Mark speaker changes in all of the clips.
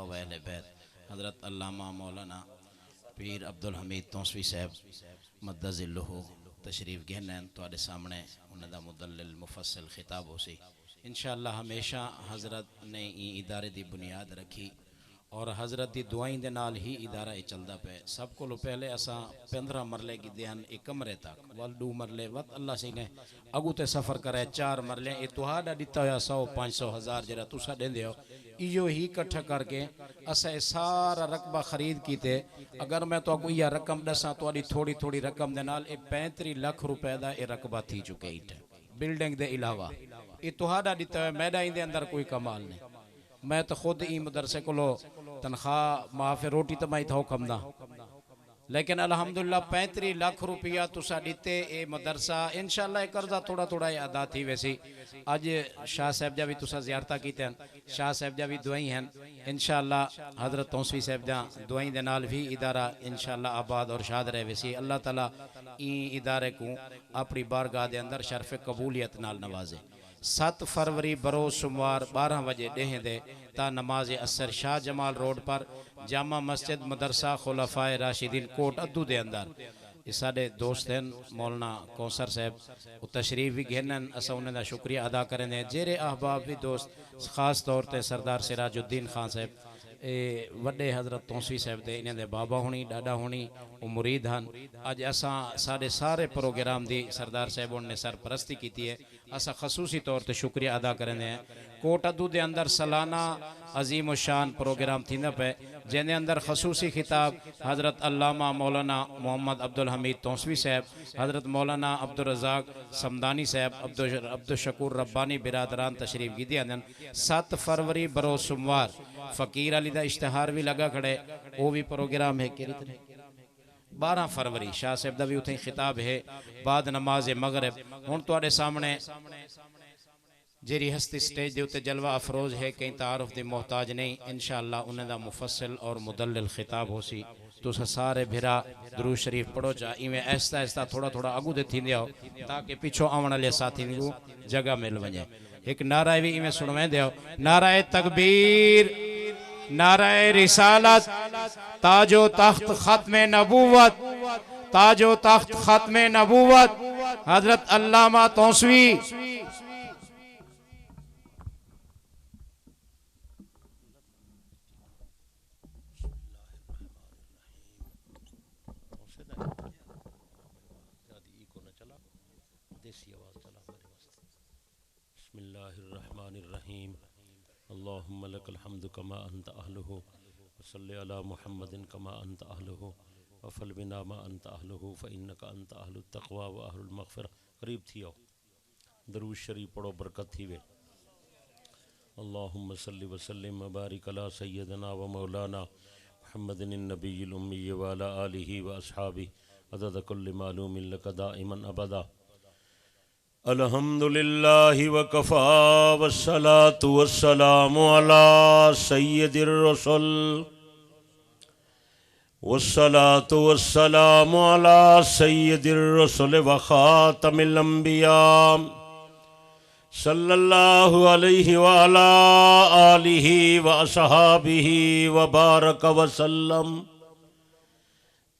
Speaker 1: صحابہ و اہل بیت، حضرت علامہ مولانا پیر عبدالحمید توسوی صاحب مدد ذلہ تشریف گہنین تو سامنے انہوں دا مدلل مفصل خطاب ہو سی انشاءاللہ۔ ہمیشہ حضرت نے این ادارے دی بنیاد رکھی اور حضرت دی دعائیں دے نال ہی ادارہ چلدا پہ۔ سب کو پہلے اساں 15 مرلے کی دیان ایک کمرے تک وال 2 مرلے وقت اللہ سی نے اگو تے سفر کرے 4 مرلے اے تہاڈا دتا ہویا 100 500 ہزار جڑا تسا دیندے ہو ایو ہی اکٹھا کر کے اسا سارا رقبہ خرید کیتے۔ اگر میں تو کوئی رقم دساں تو تھوڑی تھوڑی رقم دے نال اے 35 لاکھ روپے دا اے رقبہ تھی چکے ہی بلڈنگ دے علاوہ اے تہاڈا دتا ہویا میڈا دے اندر کوئی کمال نہیں۔ میں تو خود ہی مدرسے کو تنخواہ معاف روٹی تو میں تھا کم دا، لیکن الحمدللہ 35 لاکھ روپیہ تسا دیتے اے مدرسہ انشاءاللہ ایک قرضہ تھوڑا تھوڑا ادا تھی ویسی۔ آج شاہ صاحب جا بھی تسا زیارتہ کیتے ہیں، شاہ صاحب جا بھی دعائیں ہیں انشاءاللہ، حضرت توسوی صاحب جا دعائیں دے نال بھی ادارہ انشاءاللہ آباد اور شاد رہے ویسی۔ اللہ تعالیٰ این ادارے کو اپنی بارگاہ دے اندر شرف قبولیت نال نوازے۔ 7 فروری بروز سوموار 12 بجے ڈہیں دے تا نماز اثر شاہ جمال روڈ پر جامع مسجد مدرسہ خلفائے راشدین کوٹ ادو دے اندر۔ اس ساڑے دوست ہیں مولانا کوثر صاحب وہ تشریف بھی گھنن، اسا انہیں دا شکریہ ادا کریں دیں۔ جیرے احباب بھی دوست خاص طور تے سردار سراج الدین خان صاحب وڈے حضرت توسوی صاحب دے انہیں دے بابا ہونی ڈاڈا ہونی وہ مرید ہن۔ آج اساں سارے پروگرام دی سردار صاحب نے سرپرستی کیتی ہے، اسا خصوصی طور تے شکریہ ادا کریں دیں۔ کوٹ ادو دے اندر سالانہ عظیم و شان پروگرام تھیندا پہ جن دے اندر خصوصی خطاب حضرت علامہ مولانا محمد عبدالحمید توسوی صاحب، حضرت مولانا عبدالرزاق سمدانی صاحب، عبدالشکور ربانی برادران تشریف کی دیا دن۔ 7 فروری بروز سوموار فقیر علی دا اشتہار بھی لگا کھڑے، وہ بھی پروگرام ہے۔ 12 فروری شاہ صاحب دا بھی اتھیں خطاب ہے بعد نماز مغرب۔ ہون تو آڑے سامنے جیری ہستی سٹیج دے اتے جلوہ افروز ہے، کہیں تعارف دے محتاج نہیں، انشاءاللہ انہیں دا مفصل اور مدلل خطاب ہو سی۔ تو سارے بھرا درود شریف پڑھو جا ایویں ایستا ایستا تھوڑا تھوڑا اگو دے تھی دیاؤ تاکہ پیچھو آونا لے ساتھی کو جگہ مل ونجے۔ ایک نعرہ بھی ایویں سنویں دیاؤ، نعرہ تکبیر، نعرہ رسالت، تاج و تخت ختم نبوت، تاج و تخت ختم نبوت حضرت علامہ توسوی۔
Speaker 2: بسم اللہ الرحمن الرحیم، اللہم لک الحمد کما انت اہلہ، وصلی علی محمد کما انت اہلہ، وفل بنا ما انت اہلہ، فإنک انت اہل التقوی و اہل المغفرہ۔ قریب تھی ہو درود شریف پڑھو، برکت تھی وے۔ اللہم صلی وسلم وبارک علی سیدنا و مولانا محمد النبی الامی وعلی آلہ و اصحابہ عدد کل معلوم لک دائما ابدا۔ الحمدللہ وکفا والصلاة والسلام علی سید الرسل، والصلاة والسلام علی سید الرسل وخاتم الانبیاء صلی اللہ علیہ وعلی آلہ واصحابہ وبارک وسلم۔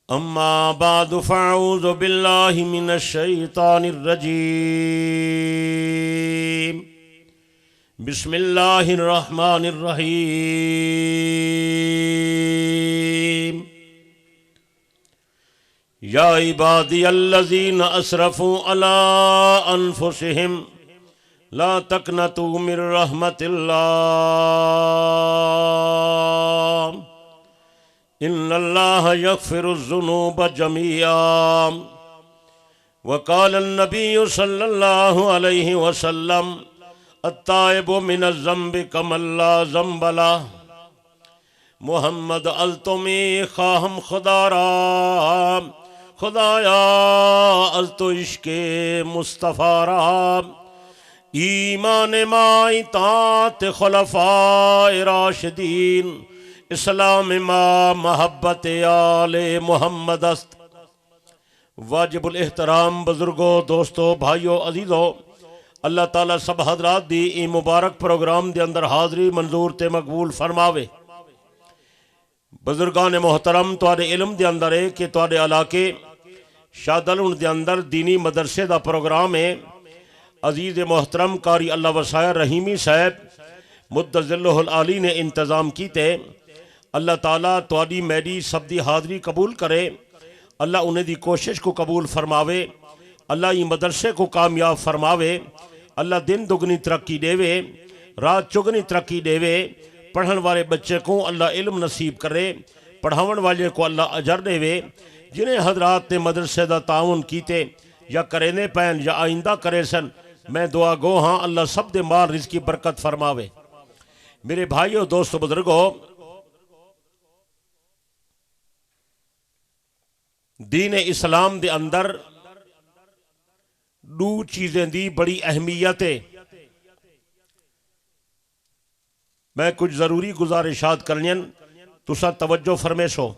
Speaker 2: اما بعد فاعوذ باللہ من الشیطان الرجیم، بسم اللہ الرحمن الرحیم۔ یا عبادی الذین اسرفوا علی انفسہم لا تقنطوا من رحمت اللہ، ان اللہ یغفر الذنوب جميعا، وقال النبی صلی اللہ علیہ وسلم التائب من الذنب کمن لا ذنب لہ۔ محمد التمی خواہم خدا را، خدایا از تو عشق مصطفیٰ را، ایمان ما اطاعت خلفاء راشدین، اسلام ما محبت آل محمد است۔ واجب الاحترام بزرگوں، دوستوں، بھائیوں، عزیزوں، اللہ تعالیٰ سب حضرات دی ای مبارک پروگرام دے اندر حاضری منظور تے مقبول فرماوے۔ بزرگان محترم تواڈے علم دے اندر ہے کہ تواڈے علاقے شادلون دے اندر دینی مدرسے دا پروگرام ہے. عزیز محترم قاری اللہ وسائر رحیمی صاحب مدظلہ العالی نے انتظام کیتے. اللہ تعالیٰ تواڈی میری سب دی حاضری قبول کرے. اللہ انہیں دی کوشش کو قبول فرماوے. اللہ یہ مدرسے کو کامیاب فرماوے. اللہ دن دگنی ترقی دے وے، رات چگنی ترقی دے وے. پڑھن والے بچے کو اللہ علم نصیب کرے، پڑھاون والے کو اللہ اجر دے وے. جنہیں حضرات نے مدرسے دا تعاون کیتے یا کرینے پین یا آئندہ کرے سن، میں دعا گو ہاں اللہ سب دے مال رزق کی برکت فرماوے. میرے بھائیو دوستو بزرگو، دین اسلام دے اندر دو چیزیں دی بڑی اہمیت ہے. میں کچھ ضروری گزارشات کرنین، تسا توجہ فرمیسو.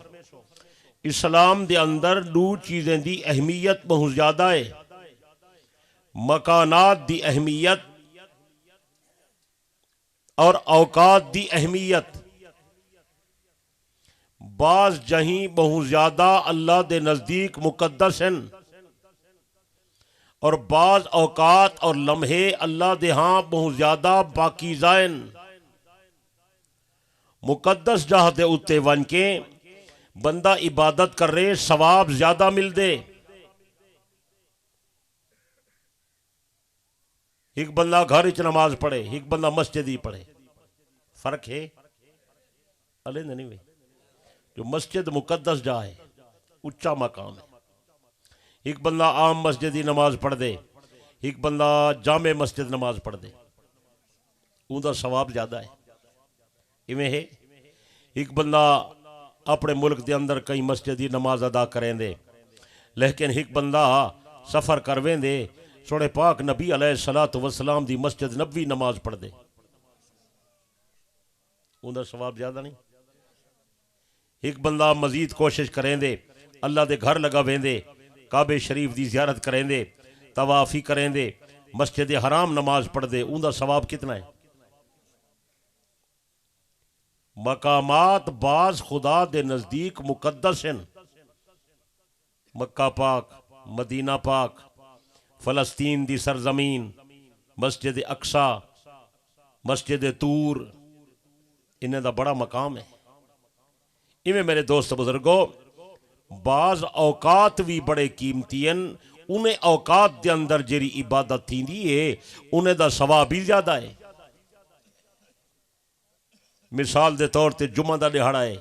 Speaker 2: اسلام دے اندر دو چیزیں دی اہمیت بہت زیادہ ہے. مکانات دی اہمیت اور اوقات دی اہمیت. بعض جہیں بہت زیادہ اللہ دے نزدیک مقدس ہیں، اور بعض اوقات اور لمحے اللہ دے ہاں بہت زیادہ پاکیزہ ہیں. مقدس جہاں دے اتے ون کے بندہ عبادت کر رہے ثواب زیادہ مل دے. ایک بندہ گھر اچ نماز پڑھے، ایک بندہ مسجد ہی پڑھے، فرق ہے علیہ نہیں ہوئے. جو مسجد مقدس جا ہے، اچھا مقام ہے. ایک بندہ عام مسجد ہی نماز پڑھ دے، ایک بندہ جامع مسجد نماز پڑھ دے، ان دا ثواب زیادہ ہے. ایویں ہے ایک بندہ اپنے ملک دے اندر کئی مسجد ہی نماز ادا کریں دے، لیکن ایک بندہ سفر کرویں دے سونے پاک نبی علیہ السلام دی مسجد نبوی نماز پڑھ دے، ان دا ثواب زیادہ نہیں. ایک بندہ مزید کوشش کریں دے، اللہ دے گھر لگا ویں دے، کعبہ شریف دی زیارت کریں دے، طوافی کریں دے، مسجد حرام نماز پڑھ دے، ان دا ثواب کتنا ہے. مقامات بعض خدا دے نزدیک مقدس ہیں. مکہ پاک، مدینہ پاک، فلسطین دی سرزمین، مسجد اقصی، مسجد طور، انہیں دا بڑا مقام ہے. ایویں میرے دوست بزرگو، بعض اوقات بھی بڑے قیمتی ہیں. انہیں اوقات دے اندر جری عبادت تھی دی ہے انہیں دا ثواب بھی زیادہ ہے. مثال دے طور تے جمعہ دا دہاڑا ہے،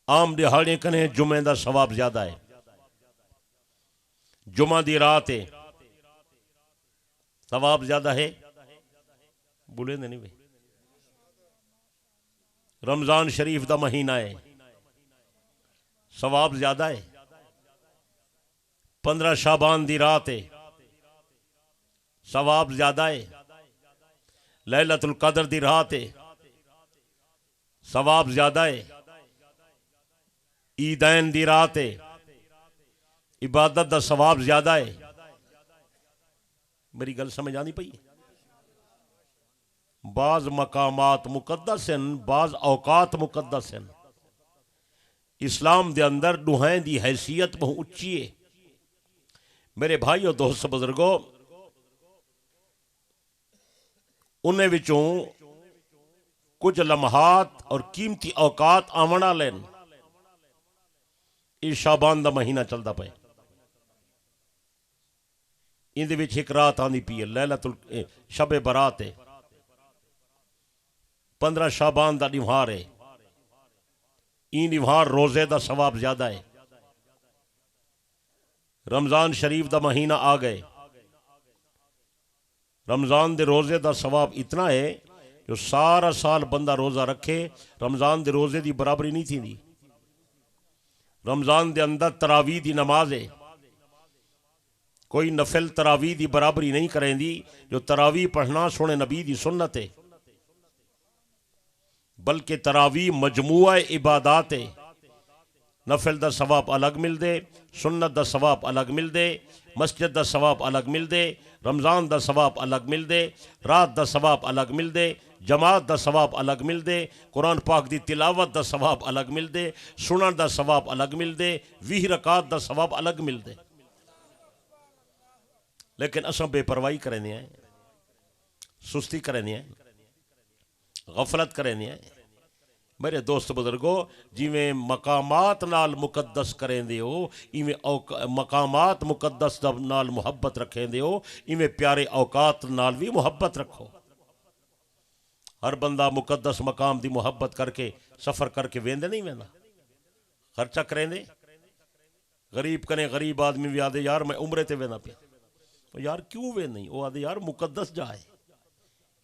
Speaker 2: عام دہاڑے کنے جمعہ دا ثواب زیادہ ہے. جمعہ دی رات ہے، ثواب زیادہ ہے. بولے نہیں بھائی. رمضان شریف دا مہینہ ہے، ثواب زیادہ ہے. 15 شعبان دی رات ہے، ثواب زیادہ ہے. لیلۃ القدر دی رات ہے، ثواب زیادہ ہے. عیدین دی رات ہے، عبادت دا ثواب زیادہ ہے. میری گل سمجھ آنی پئی. بعض مقامات مقدس ہیں، بعض اوقات مقدس ہیں. اسلام دے اندر دوہائیں دی حیثیت بہت اچھی ہے. میرے بھائی اور دوست بزرگوں، انہیں وچوں کچھ لمحات اور قیمتی اوقات آمنا لین. یہ شعبان دا مہینہ چلدا پے، ان دے وچ ایک رات آندی پئی ہے، لیلۃ شب برات ہے. 15 شعبان دا نوہار ہے. این نوہار روزے دا ثواب زیادہ ہے. رمضان شریف دا مہینہ آ گئے. رمضان دے روزے دا ثواب اتنا ہے جو سارا سال بندہ روزہ رکھے رمضان دے روزے دی برابری نہیں تھی دی. رمضان دے اندر تراویح دی نماز ہے، کوئی نفل تراویح دی برابری نہیں کریں دی. جو تراویح پڑھنا سونے نبی دی سنت ہے، بلکہ تراویح مجموعہ عبادات ہے. نفل دا ثواب الگ مل دے، سنت دا ثواب الگ مل دے، مسجد دا ثواب الگ مل دے، رمضان دا ثواب الگ مل دے، رات دا ثواب الگ مل دے، جماعت دا ثواب الگ مل دے، قرآن پاک دی تلاوت دا ثواب الگ مل دے، سنن دا ثواب الگ مل دے، 20 رکعت دا ثواب الگ مل دے۔ لیکن اساں بے پرواہی کرنے ہیں، سستی کرنے ہیں، غفلت کرنے ہیں۔ میرے دوست بزرگو، جیویں مقامات نال مقدس کریں دے ہو، ایویں مقامات مقدس نال محبت رکھیں دے ہو، ایویں پیارے اوقات نال بھی محبت رکھو۔ ہر بندہ مقدس مقام دی محبت کر کے سفر کر کے ویندے نہیں ویندا، خرچہ کریں دے۔ غریب کنے غریب آدمی بھی آدھے یار میں عمرے تے ویندا پیا، یار کیوں وے نہیں؟ وہ آدھے یار مقدس جائے،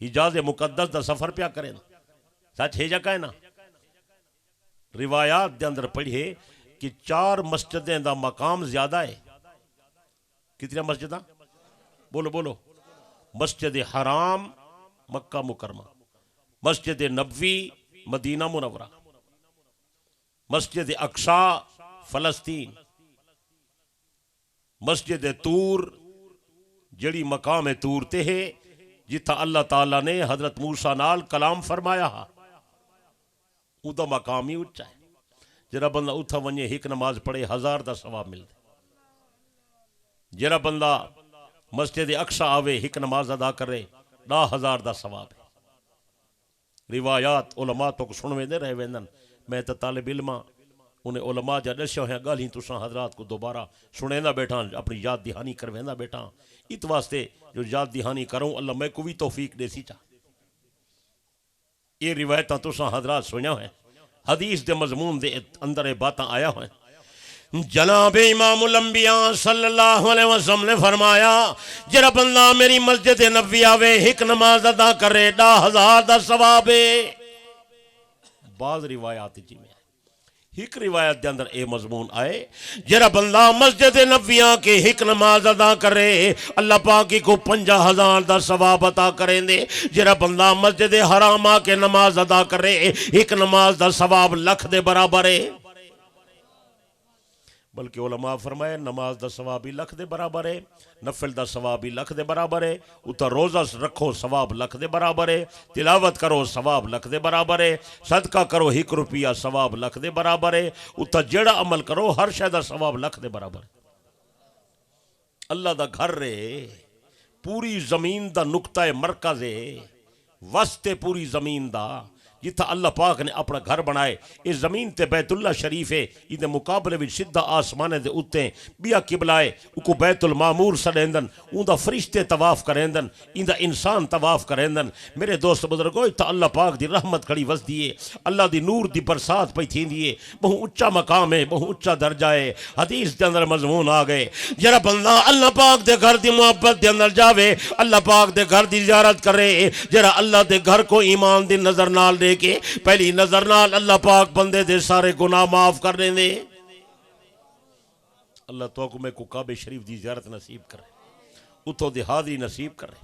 Speaker 2: حجاز مقدس دا سفر پیا کریں، سچ ہے جگہ ہے نا۔ روایات دے اندر پڑھے کہ 4 مسجدیں دا مقام زیادہ ہے۔ کتنے مسجداں؟ بولو بولو۔ مسجد حرام مکہ مکرمہ، مسجد نبوی مدینہ منورہ، مسجد اقصی فلسطین، مسجد طور جڑی مقام طور تے ہے جتھا اللہ تعالیٰ نے حضرت موسیٰ نال کلام فرمایا ہا، اُدا مقام ہی اچھا ہے۔ جرا بندہ اتھا ونجے ایک نماز پڑھے 1000 دا ثواب مل دے، جرا بندہ مسجد اقصی آوے ایک نماز ادا کرے 10,000 دا ثواب ہے۔ روایات علماء تو سنوے دے رہے ویندن، میں تا طالب علماں انہیں علماء جا دسیا ہیں گل ہی تساں حضرات کو دوبارہ سنیندہ بیٹھا، اپنی یاد دہانی کرویندہ بیٹھا۔ اس واسطے جو یاد دہانی کروں اللہ میں کو بھی توفیق دے سی چاہ۔ یہ روایتاں تساں حضرات سنیا ہیں، حدیث دے مضمون دے اندر باتاں آیا ہیں۔ جناب امام الانبیاء صلی اللہ علیہ وسلم نے فرمایا جرا بندہ میری مسجد نبوی آوے ایک نماز ادا کرے 10,000 دا ثواب ہے۔ بعض روایات جی میں ایک روایت دے اندر اے مضمون آئے جرا بندہ مسجد نبوی کے ایک نماز ادا کرے اللہ پاکی کو 50,000 دا ثواب عطا کریں دے۔ جرا بندہ مسجد حرام کے نماز ادا کرے ایک نماز دا ثواب 1,00,000 دے برابر ہے۔ بلکہ علماء فرمائے نماز دا ثواب بھی 1,00,000 دے برابر ہے، نفل دا ثواب بھی 1,00,000 دے برابر ہے، اتھا روزہ رکھو ثواب 1,00,000 دے برابر ہے، تلاوت کرو ثواب 1,00,000 دے برابر ہے، صدقہ کرو 1 روپیہ ثواب 1,00,000 دے برابر ہے، اتھا جڑا عمل کرو ہر شے دا ثواب 1,00,000 دے برابر ہے۔ اللہ دا گھر رہے، پوری زمین دا نقطہ مرکز ہے، وسط پوری زمین دا جتھا اللہ پاک نے اپنا گھر بنائے۔ اس زمین تے بیت اللہ شریف ہے، یہ مقابلے وچ سیدھا آسمانے دے اوتے بیا قبلائے اکو بیت المعمور سڑیندن، اون دا فرشتے طواف کریندن، این دا انسان طواف کریندن۔ میرے دوست بزرگو اتھا اللہ پاک دی رحمت کھڑی وس دیئے، اللہ دی نور دی برسات پئی تھی دیئے، بہو اچھا مقام ہے، بہو اچھا درجہ ہے۔ حدیث دے اندر مضمون آ گئے جرا بندہ اللہ پاک دے گھر دی محبت دے اندر جاوے، اللہ پاک دے گھر دی زیارت کرے، جرا اللہ دے گھر کو ایمان دی نظر نال دے کے پہلی نظر نال اللہ پاک بندے دے سارے گناہ معاف کرنے دے۔ اللہ تو کو میں کو کعبہ شریف دی زیارت نصیب کرے، اتھو دی حاضری نصیب کرے،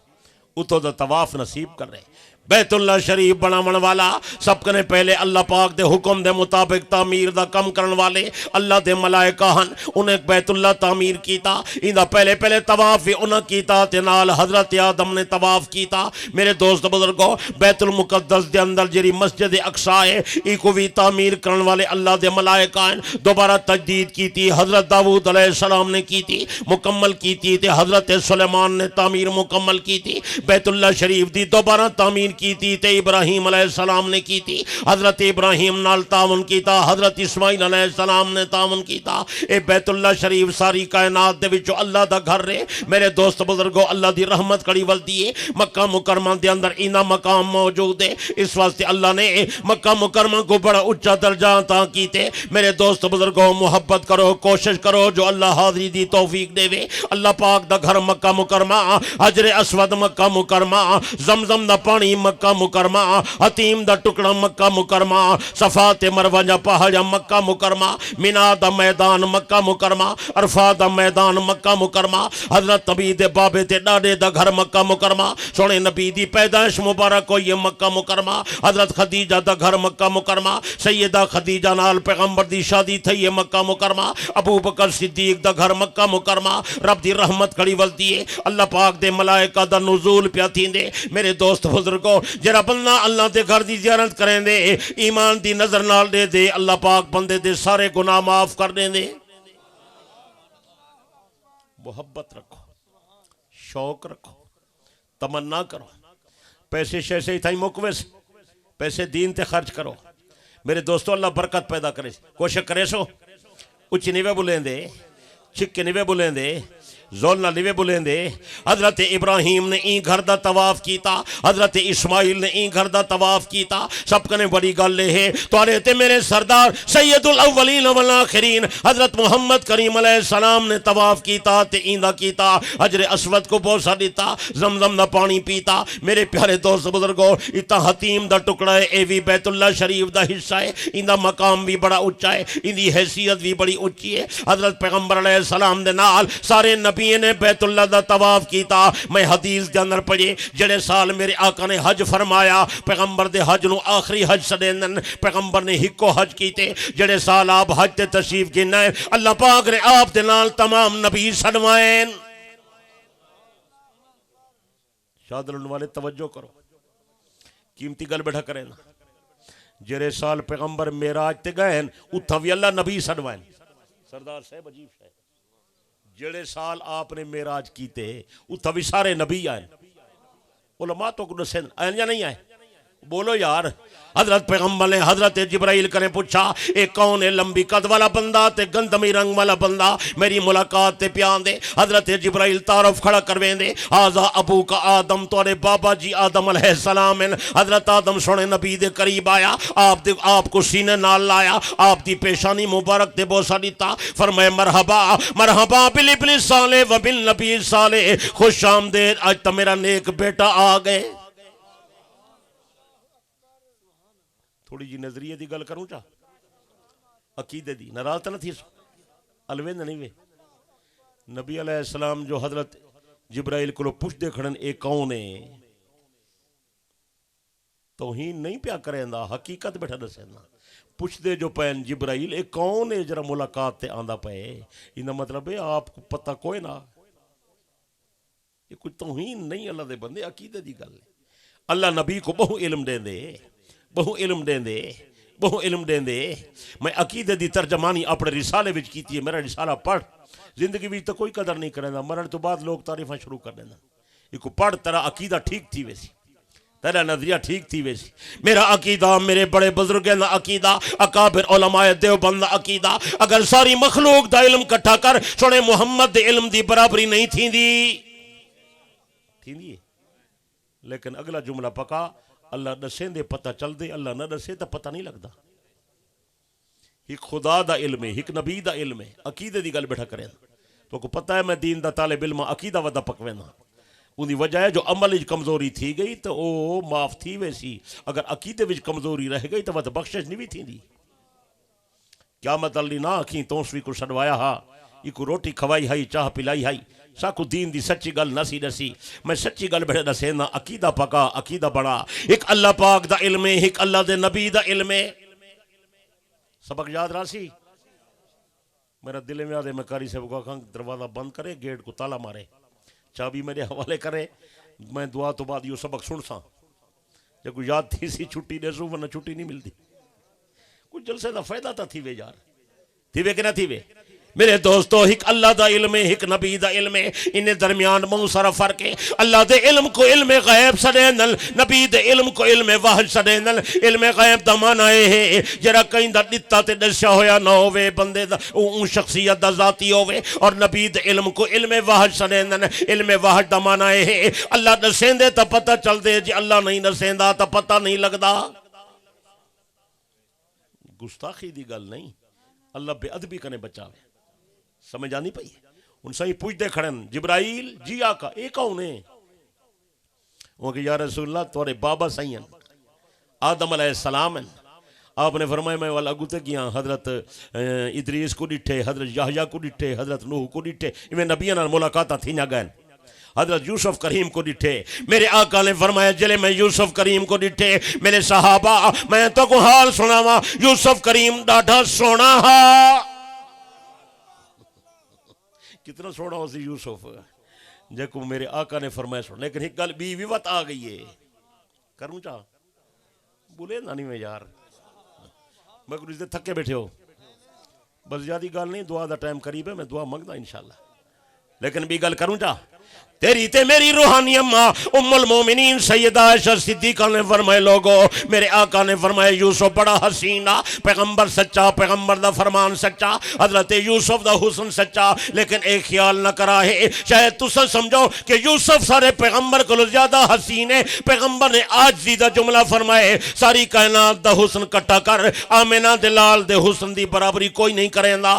Speaker 2: اتھو دا طواف نصیب کرے۔ بیت اللہ شریف بناون والا سب کنے پہلے اللہ پاک دے حکم دے مطابق تعمیر دا کم کرن والے اللہ دے ملائکہ ہن، انہیں بیت اللہ تعمیر کیتا، اندہ پہلے طواف انہیں کیتا تے نال حضرت آدم نے طواف کیتا۔ میرے دوست بزرگو بیت المقدس دے اندر جری مسجد اقصی ہے ایکو بھی تعمیر کرن والے اللہ دے ملائکہ ہیں، دوبارہ تجدید کیتی حضرت داؤد علیہ السلام نے کیتی، مکمل کیتی تے حضرت سلیمان نے تعمیر مکمل کیتی۔ بیت اللہ شریف دی دوبارہ تعمیر کیتی تے ابراہیم علیہ السلام نے کیتی، حضرت ابراہیم نال تعاون کیتا، حضرت اسماعیل علیہ السلام نے تعاون کیتا۔ اے بیت اللہ شریف ساری کائنات دے وچوں اللہ دا گھر رہے۔ میرے دوست بزرگو اللہ دی رحمت کڑی ولدی ہے، مکہ مکرمہ دے اندر اینا مقام موجود ہے، اس واسطے اللہ نے مکہ مکرمہ کو بڑا اچھا درجہ عطا کیتے۔ میرے دوست بزرگو محبت کرو، کوشش کرو جو اللہ حاضری دی توفیق دے وے۔ اللہ پاک دا گھر مکہ مکرمہ، حجر اسود مکہ مکرمہ، زمزم دا پانی مکہ مکرمہ حتیم دا ٹکڑا مکہ مکرمہ صفا تے مروہ جا پہاڑا مکہ مکرمہ مینا دا میدان مکہ مکرمہ عرفہ دا میدان مکہ مکرمہ حضرت نبی دے بابے تے ڈاڈے دا گھر مکہ مکرمہ سونے نبی دی پیدائش مبارک ہوئی ہے مکہ مکرمہ حضرت خدیجہ دا گھر مکہ مکرمہ سیدہ خدیجہ نال پیغمبر دی شادی تھی ہے مکہ مکرمہ ابو بکر صدیق دا گھر مکہ مکرمہ رب دی رحمت کڑی ولدی ہے اللہ پاک دے ملائکہ دا نزول پیا تھیندے میرے دوست بزرگو جڑا بندہ اللہ دے گھر دی زیارت کریں دے ایمان دی نظر نال دے دے اللہ پاک بندے دے سارے گناہ معاف کر دیں دے محبت رکھو شوق رکھو تمنا کرو پیسے شیسے ہی تھائی مکوے سے پیسے دین تے خرچ کرو میرے دوستو اللہ برکت پیدا کرے کوشش کرے سو اچھی نیوے بلیں دے چھکے نیوے بلیں دے زولنا لیوے بلیں دے حضرت ابراہیم نے این گھر دا طواف کیتا حضرت اسماعیل نے این گھر دا طواف کیتا سب کنے بڑی گل لے ہے توارے تے میرے سردار سید الاولین والآخرین حضرت محمد کریم علیہ السلام نے طواف کیتا تے این دا کیتا حجر اسود کو بوسا دیتا زمزم دا پانی پیتا میرے پیارے دوست بزرگو اتا حتیم دا ٹکڑا ہے اے وی بیت اللہ شریف دا حصہ ہے ان دا مقام بھی بڑا اچھا ہے ان دی حیثیت بھی بڑی اچھی ہے حضرت پیغمبر علیہ السلام دے نال سارے نبی نے بیت اللہ دا طواف کیتا میں حدیث دے اندر پڑھے جڑے سال میرے آقا نے حج فرمایا پیغمبر دے حج نو آخری حج سدیندن پیغمبر نے ہکو حج کیتے جڑے سال آپ حج تے تشریف گنائیں اللہ پاک نے آپ دے نال تمام نبی سنوائیں شادر والے توجہ کرو قیمتی گل بیٹھا کریں نا جڑے سال پیغمبر معراج تے گئے اتھا بھی اللہ نبی سنوائیں سردار صاحب عجیب ہے جڑے سال آپ نے معراج کیتے اتھا بھی سارے نبی آئے علماء تو کو نسین آئے یا نہیں آئے بولو یار حضرت پیغمبر نے حضرت جبرائیل کرے پوچھا ایک کون ہے لمبی قد والا بندہ تے گندمی رنگ والا بندہ میری ملاقات تے پیان دے حضرت جبرائیل تعارف کھڑا کرویں دے آزا ابو کا آدم توارے بابا جی آدم علیہ السلام حضرت آدم سونے نبی دے قریب آیا آپ کو سینے نال لایا آپ دی پیشانی مبارک دے بوسا دیتا فرمائے مرحبا مرحبا بالابن صالح و بالنبی صالح خوش آمدید آج تا میرا نیک بیٹا آ گئے تھوڑی جی نظریے دی گل کروں چاہ عقیدے دی ناراض تا نہ تھی سو الوین نہیں وے نبی علیہ السلام جو حضرت جبرائیل کو پوچھ دے کھڑن ایک کون ہے توہین نہیں پیا کریں دا حقیقت بیٹھا دسینا پوچھ دے جو پین جبرائیل ایک کون ہے جرا ملاقات تے آندہ پے انہا مطلب ہے آپ کو پتہ کوئی نہ یہ کوئی توہین نہیں اللہ دے بندے عقیدے دی گل اللہ نبی کو بہو علم دے دے بہو علم دیں دے بہو علم دیں دے میں عقیدے دی ترجمانی اپنے رسالے وچ کیتی ہے میرا رسالہ پڑھ زندگی وچ تو کوئی قدر نہیں کریں دا مرن تو بعد لوگ تعریفاں شروع کر دینا یہ کو پڑھ تیرا عقیدہ ٹھیک تھی ویسی تیرا نظریہ ٹھیک تھی ویسی میرا عقیدہ میرے بڑے بزرگیں دا عقیدہ اکابر علماء دیوبند دا عقیدہ اگر ساری مخلوق دا علم کٹھا کر سونے محمد دے علم دی برابری نہیں تھی دی لیکن اگلا جملہ پکا اللہ دسیں دے پتہ چل دے اللہ نہ دسے تو پتہ نہیں لگتا ایک خدا دا علم ہے ایک نبی دا علم ہے عقیدے دی گل بیٹھا کریں تو کو پتہ ہے میں دین دا طالب علم عقیدہ ودا پکوینا ان دی وجہ ہے جو عمل وچ کمزوری تھی گئی تو او معاف تھی ویسی اگر عقیدے وچ کمزوری رہ گئی تو وہ بخشش نہیں بھی تھی دی قیامت اللہ نہ آکھیں تونسوی کو سڑوایا ہا ایک روٹی کھوائی ہائی چاہ پلائی ہائی ساکو دین دی سچی گل نسی نسی میں سچی گل بیٹھے نسینا عقیدہ پکا عقیدہ بڑا ایک اللہ پاک دا علم ہے ایک اللہ دے نبی دا علم ہے سبق یاد راسی میرا دل میں آدھے میں کاری سے بکا کھانگ دروازہ بند کرے گیٹ کو تالا مارے چابی میرے حوالے کرے میں دعا تو بعد یہ سبق سن سا جب کوئی یاد تھی سی چھٹی دے سو ورنہ چھٹی نہیں ملتی کچھ جلسے دا فائدہ تا تھی وے یار تھی وے کہ نہ تھی وے میرے دوستو ایک اللہ دا علم ہے ایک نبی دا علم ہے انہیں درمیان بہت سارا فرق ہے اللہ دے علم کو علم غیب سڑینل نبی دے علم کو علم وحج سڑینل علم غیب دا معنی ہے جرا کہیں دا دتا تے دشا ہویا نہ ہوئے بندے دا اون شخصیت دا ذاتی ہوئے اور نبی دے علم کو علم وحج سڑینل علم وحج دا معنی ہے اللہ دسیں دے تا پتہ چل دے جی اللہ نہیں دسیں دا تا پتہ نہیں لگدا گستاخی دی گل نہیں اللہ بے ادبی کنے بچاوے سمجھ آنی پئی ان سے ہی پوچھ دے کھڑن جبرائیل جی آقا ایک کون ہے وہ کہ یا رسول اللہ تورے بابا صحیح ہیں آدم علیہ السلام ہیں. آپ نے فرمایا میں والا اگتے کیا حضرت ادریس کو ڈٹھے، حضرت یحییٰ کو ڈٹھے، حضرت نوح کو ڈٹھے، میں نبیوں نال ملاقاتاں تھی نہ گئے. حضرت یوسف کریم کو ڈٹھے، میرے آقا نے فرمایا جلے میں یوسف کریم کو ڈٹھے میرے صحابہ میں تو کو حال سناوا یوسف کریم ڈاٹا سونا ہا. کتنا سونا ہو سی یوسف جے کو میرے آقا نے فرمایا سونا. لیکن ایک گل بھی وقت آ گئی ہے کروں چاہ بولے نہ نہیں میں یار میں کچھ دے تھکے بیٹھے ہو بس زیادہ گل نہیں دعا دا ٹائم قریب ہے میں دعا منگدا انشاءاللہ. لیکن بھی گل کروں چاہ تیری تے میری روحانی اماں ام المومنین سیدہ عائشہ صدیقہ نے فرمائے لوگو میرے آقا نے فرمائے یوسف بڑا حسینہ پیغمبر سچا پیغمبر دا فرمان سچا حضرت یوسف دا حسن سچا. لیکن ایک خیال نہ کرا ہے شاید تسا سمجھو کہ یوسف سارے پیغمبر کو زیادہ حسین ہے. پیغمبر نے آج زیدہ جملہ فرمائے ساری کائنات دا حسن کٹا کر آمنہ دلال دے حسن دی برابری کوئی نہیں کریں دا.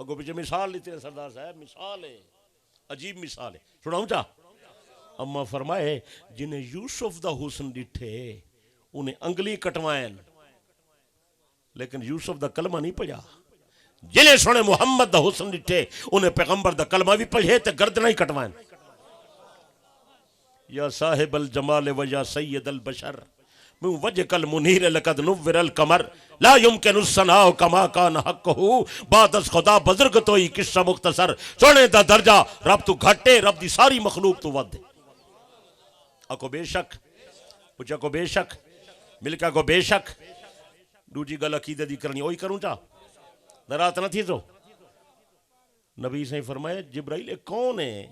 Speaker 2: اگو پیچھے مثال لیتے ہیں سردار صاحب مثال ہے عجیب مثال ہے سناؤں چاہ. اما فرمائے جنہیں یوسف دا حسن ڈٹھے انہیں انگلی کٹوائیں لیکن یوسف دا کلمہ نہیں پڑھا. جنہیں سنے محمد دا حسن ڈٹھے انہیں پیغمبر دا کلمہ بھی پڑھے تے گردنہ ہی کٹوائیں. یا صاحب الجمال و یا سید البشر من وجهك المنیر لقد نور القمر لا يمكن الثناء كما كان حقه بعد از خدا بزرگ تو ہی قصہ مختصر سونے دا درجہ رب تو گھٹے رب دی ساری مخلوق تو ود. اکو بے شک پوچھا کو بے شک ملکہ کو بے شک دوجی گل عقیدہ دی کرنی وہی کروں چاہ نرات نہ تھی تو نبی سے فرمایا جبرائیل کون ہے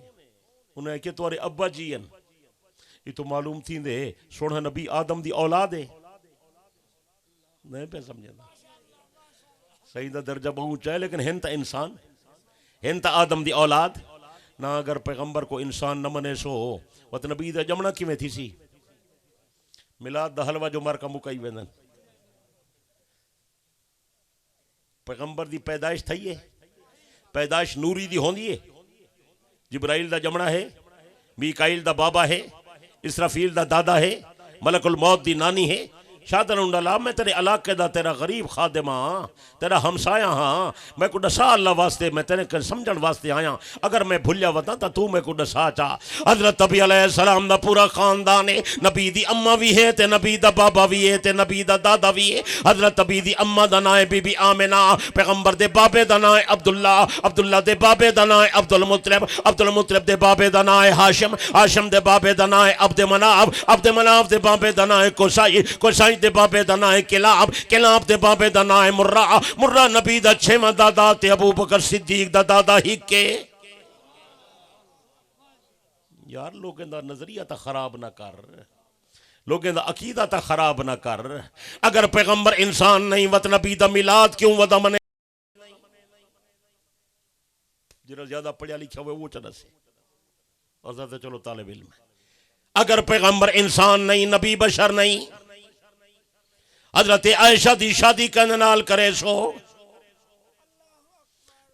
Speaker 2: انہیں کہ تمہارے ابا جی ہیں یہ تو معلوم تھی دے سوڑا نبی آدم دی اولاد ہے نہیں پہ سمجھنا صحیح دا درجہ بہت چاہے لیکن ہنتا انسان ہنتا آدم دی اولاد نہ اگر پیغمبر کو انسان نہ منے سو وقت نبی دا جمنا کی میں تھی سی ملاد دا حلوہ جو مارکا مکائی ویندن پیغمبر دی پیدائش تھئی ہے پیدائش نوری دی ہوندی ہے جبرائیل دا جمنا ہے میکائیل دا بابا ہے اسرافیل دا دادا ہے ملک الموت دی نانی ہے شادر اللہ میں تیرے علاقے دا تیرا غریب خادم ہاں تیرا ہمسایہ ہاں میں کو ڈسا اللہ واسطے میں تیرے سمجھن واسطے آیا اگر میں بھولیا وطا تا تو میں کو ڈسا چاہ. حضرت نبی علیہ السلام دا پورا خاندان ہے نبی دی اماں بھی ہے تے نبی دا بابا بھی ہے تے نبی دا دادا بھی ہے. حضرت نبی دی اماں دا نائے بی بی آمنہ پیغمبر دے بابے دا نائے عبداللہ عبداللہ دے بابے دا نائے عبدالمطلب عبدالمطلب دے بابے دا نائے ہاشم ہاشم دے بابے دا نائے عبد مناف عبد مناف دے بابے دا نائے قصائی قصائی دے بابے دا نائے کلاب کلاب دے بابے دا نائے مرہ مرہ نبی دا چھواں دادا تے ابو بکر صدیق دا دادا ہی کے. یار لوگیں دا نظریہ تا خراب نہ کر لوگیں دا عقیدہ تا خراب نہ کر. اگر پیغمبر انسان نہیں وط نبی دا میلاد کیوں ودا منے جنہا زیادہ پڑھیا لکھا ہوئے وہ چلا سے اور زیادہ چلو طالب علم ہے. اگر پیغمبر انسان نہیں نبی بشر نہیں حضرت عائشہ دی شادی کرنے نال کرے سو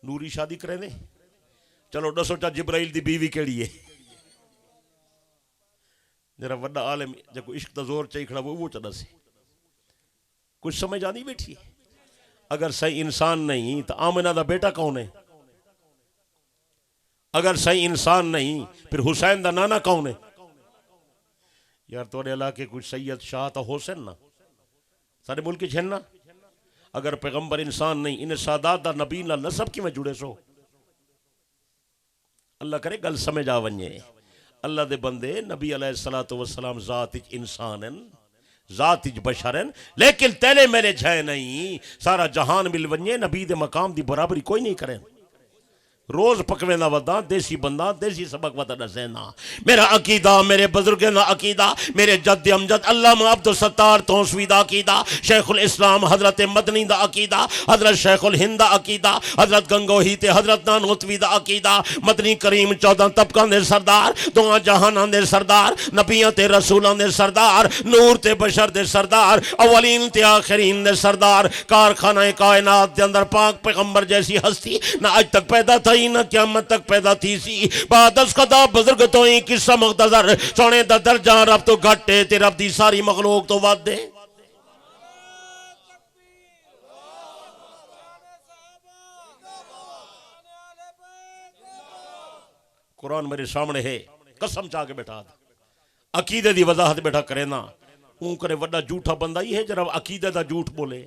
Speaker 2: نوری شادی کرے دے چلو دسو چا جبرائیل دی بیوی کیڑی ہے جرا وڈا عالم جب عشق دا زور چاہی کھڑا وہ چلا سے کچھ سمجھ آنی بیٹھی ہے. اگر صحیح انسان نہیں تو آمنہ دا بیٹا کون ہے اگر صحیح انسان نہیں پھر حسین دا نانا کون ہے. یار توڑے علاقے کچھ سید شاہ تا حسین نا سارے ملکی چھننا اگر پیغمبر انسان نہیں انہیں سادات دا نبی نہ نسب کی میں جڑے سو اللہ کرے گل سمجھ آونیے. اللہ دے بندے نبی علیہ السلام ذات انسانن ذات بشرن لیکن تیلے میرے جھائے نہیں سارا جہان مل ونیے نبی دے مقام دی برابری کوئی نہیں کریں. روز پکوے نہ ودا دیسی بندہ دیسی سبق ودا نسینا. میرا عقیدہ میرے بزرگیں نہ عقیدہ میرے جد امجد علامہ عبدالستار توسوی دا عقیدہ شیخ الاسلام حضرت مدنی دا عقیدہ حضرت شیخ الہند دا عقیدہ حضرت گنگوہی تے حضرت نانوتوی دا عقیدہ مدنی کریم 14 طبقہ دے سردار دعا جہانہ دے سردار نبیاں تے رسولان دے سردار نور تے بشر دے سردار اولین تے آخرین دے سردار کارخانہ کائنات دے اندر پاک پیغمبر جیسی ہستی نہ آج تک پیدا تھا ہی نہ قیامت تک پیدا تھی سی بعد از خدا بزرگ تو ہی قصہ مختصر سونے دا درجہ رب تو گھٹے تے رب دی ساری مخلوق تو ود دے قرآن میرے سامنے ہے قسم چاہ کے بیٹھا دا عقیدے دی وضاحت بیٹھا کرے نا اون کرے وڈا جھوٹا بندہ ہی ہے جرا عقیدے دا جھوٹ بولے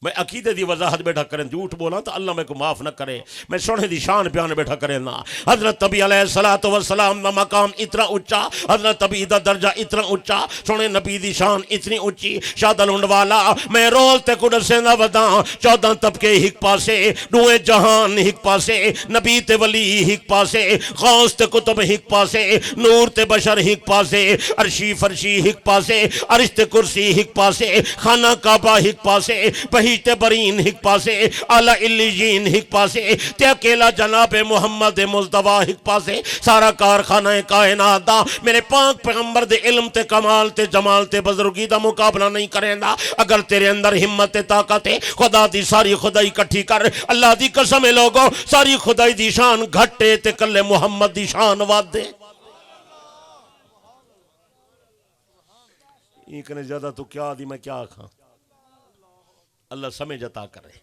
Speaker 2: میں عقیدے دی وضاحت بیٹھا کریں جھوٹ بولا تو اللہ میں کو معاف نہ کرے میں سونے دی شان بیان بیٹھا کریں نا حضرت نبی علیہ السلام دا مقام اتنا اونچا حضرت نبی دا درجہ اتنا اونچا سونے نبی دی شان اتنی اونچی شاد الہنڈ والا میں رول تے کو دسے نہ ودا 14 طبقے ہک پاسے دوئے جہان ہک پاسے نبی تے ولی ہک پاسے غوث تے کتب ہک پاسے نور تے بشر ہک پاسے عرشی فرشی ہک پاسے عرش تے کرسی ہک پاسے خانہ کعبہ ہک پاسے تے برین ہک پاسے اعلیٰ علیین ہک پاسے تے اکیلا جناب محمد مصطفیٰ ہک پاسے سارا کارخانہ کائنات دا میرے پاک پیغمبر دے علم تے کمال تے جمال تے بزرگی دا مقابلہ نہیں کریں دا اگر تیرے اندر ہمت تے طاقت ہے خدا دی ساری خدائی کٹھی کر اللہ دی قسم لوگو ساری خدائی دی شان گھٹے تے کلے محمد دی شان واد دے یہ کنے زیادہ تو کیا دی میں کیا کھاں اللہ سمجھ عطا کرے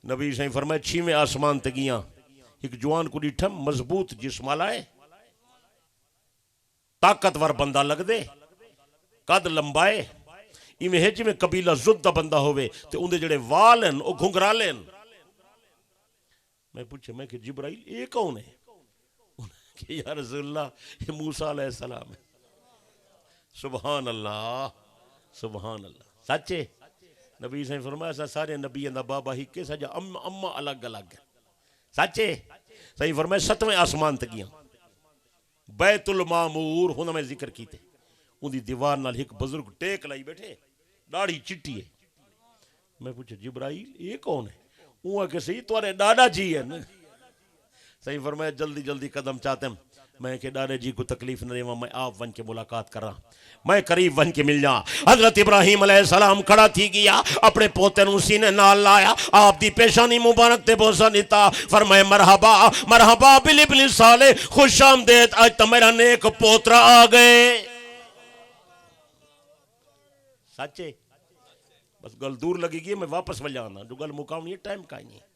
Speaker 2: نبی صحیح فرمائے 6ویں آسمان تے گیاں ایک جوان کو ڈیٹھم مضبوط جسم آلائے طاقتور بندہ لگ دے قد لمبائے ایمیں ہے جی میں قبیلہ زدہ بندہ ہوئے تے اندھے جڑے والن او گھنگرالن میں پوچھے میں کہ جبرائیل یہ کون ہے کہ یا رسول اللہ یہ موسیٰ علیہ السلام ہے سبحان اللہ سبحان اللہ سچے نبی صلی اللہ علیہ وسلم سارے نبی اندہ بابا ہی کے سجا اممہ الگ الگ ہے سچے صحیح فرمائے 7ویں آسمان تکیاں بیت المامور ہونا میں ذکر کیتے ان دی دیوار نال ایک بزرگ ٹیک لائی بیٹھے ڈاڑی چٹی ہے میں پوچھا جبرائیل یہ کون ہے وہ کہ صحیح توارے ڈاڈا جی ہے صحیح فرمائے جلدی جلدی قدم چاہتے ہیں میں کہ ڈاڈے جی کو تکلیف نہ دیواں میں آپ ون کے ملاقات کر رہا میں قریب ون کے مل جا حضرت ابراہیم علیہ السلام کھڑا تھی گیا اپنے پوتے نو سینے نال لایا آپ دی پیشانی مبارک تے بوسا دیتا فرمائے مرحبا مرحبا بلی بلی سالے خوش آمدید آج تا میرا نیک پوترا آ گئے سچے بس گل دور لگی گئی میں واپس مل جانا جو گل مقام نہیں ٹائم کا نہیں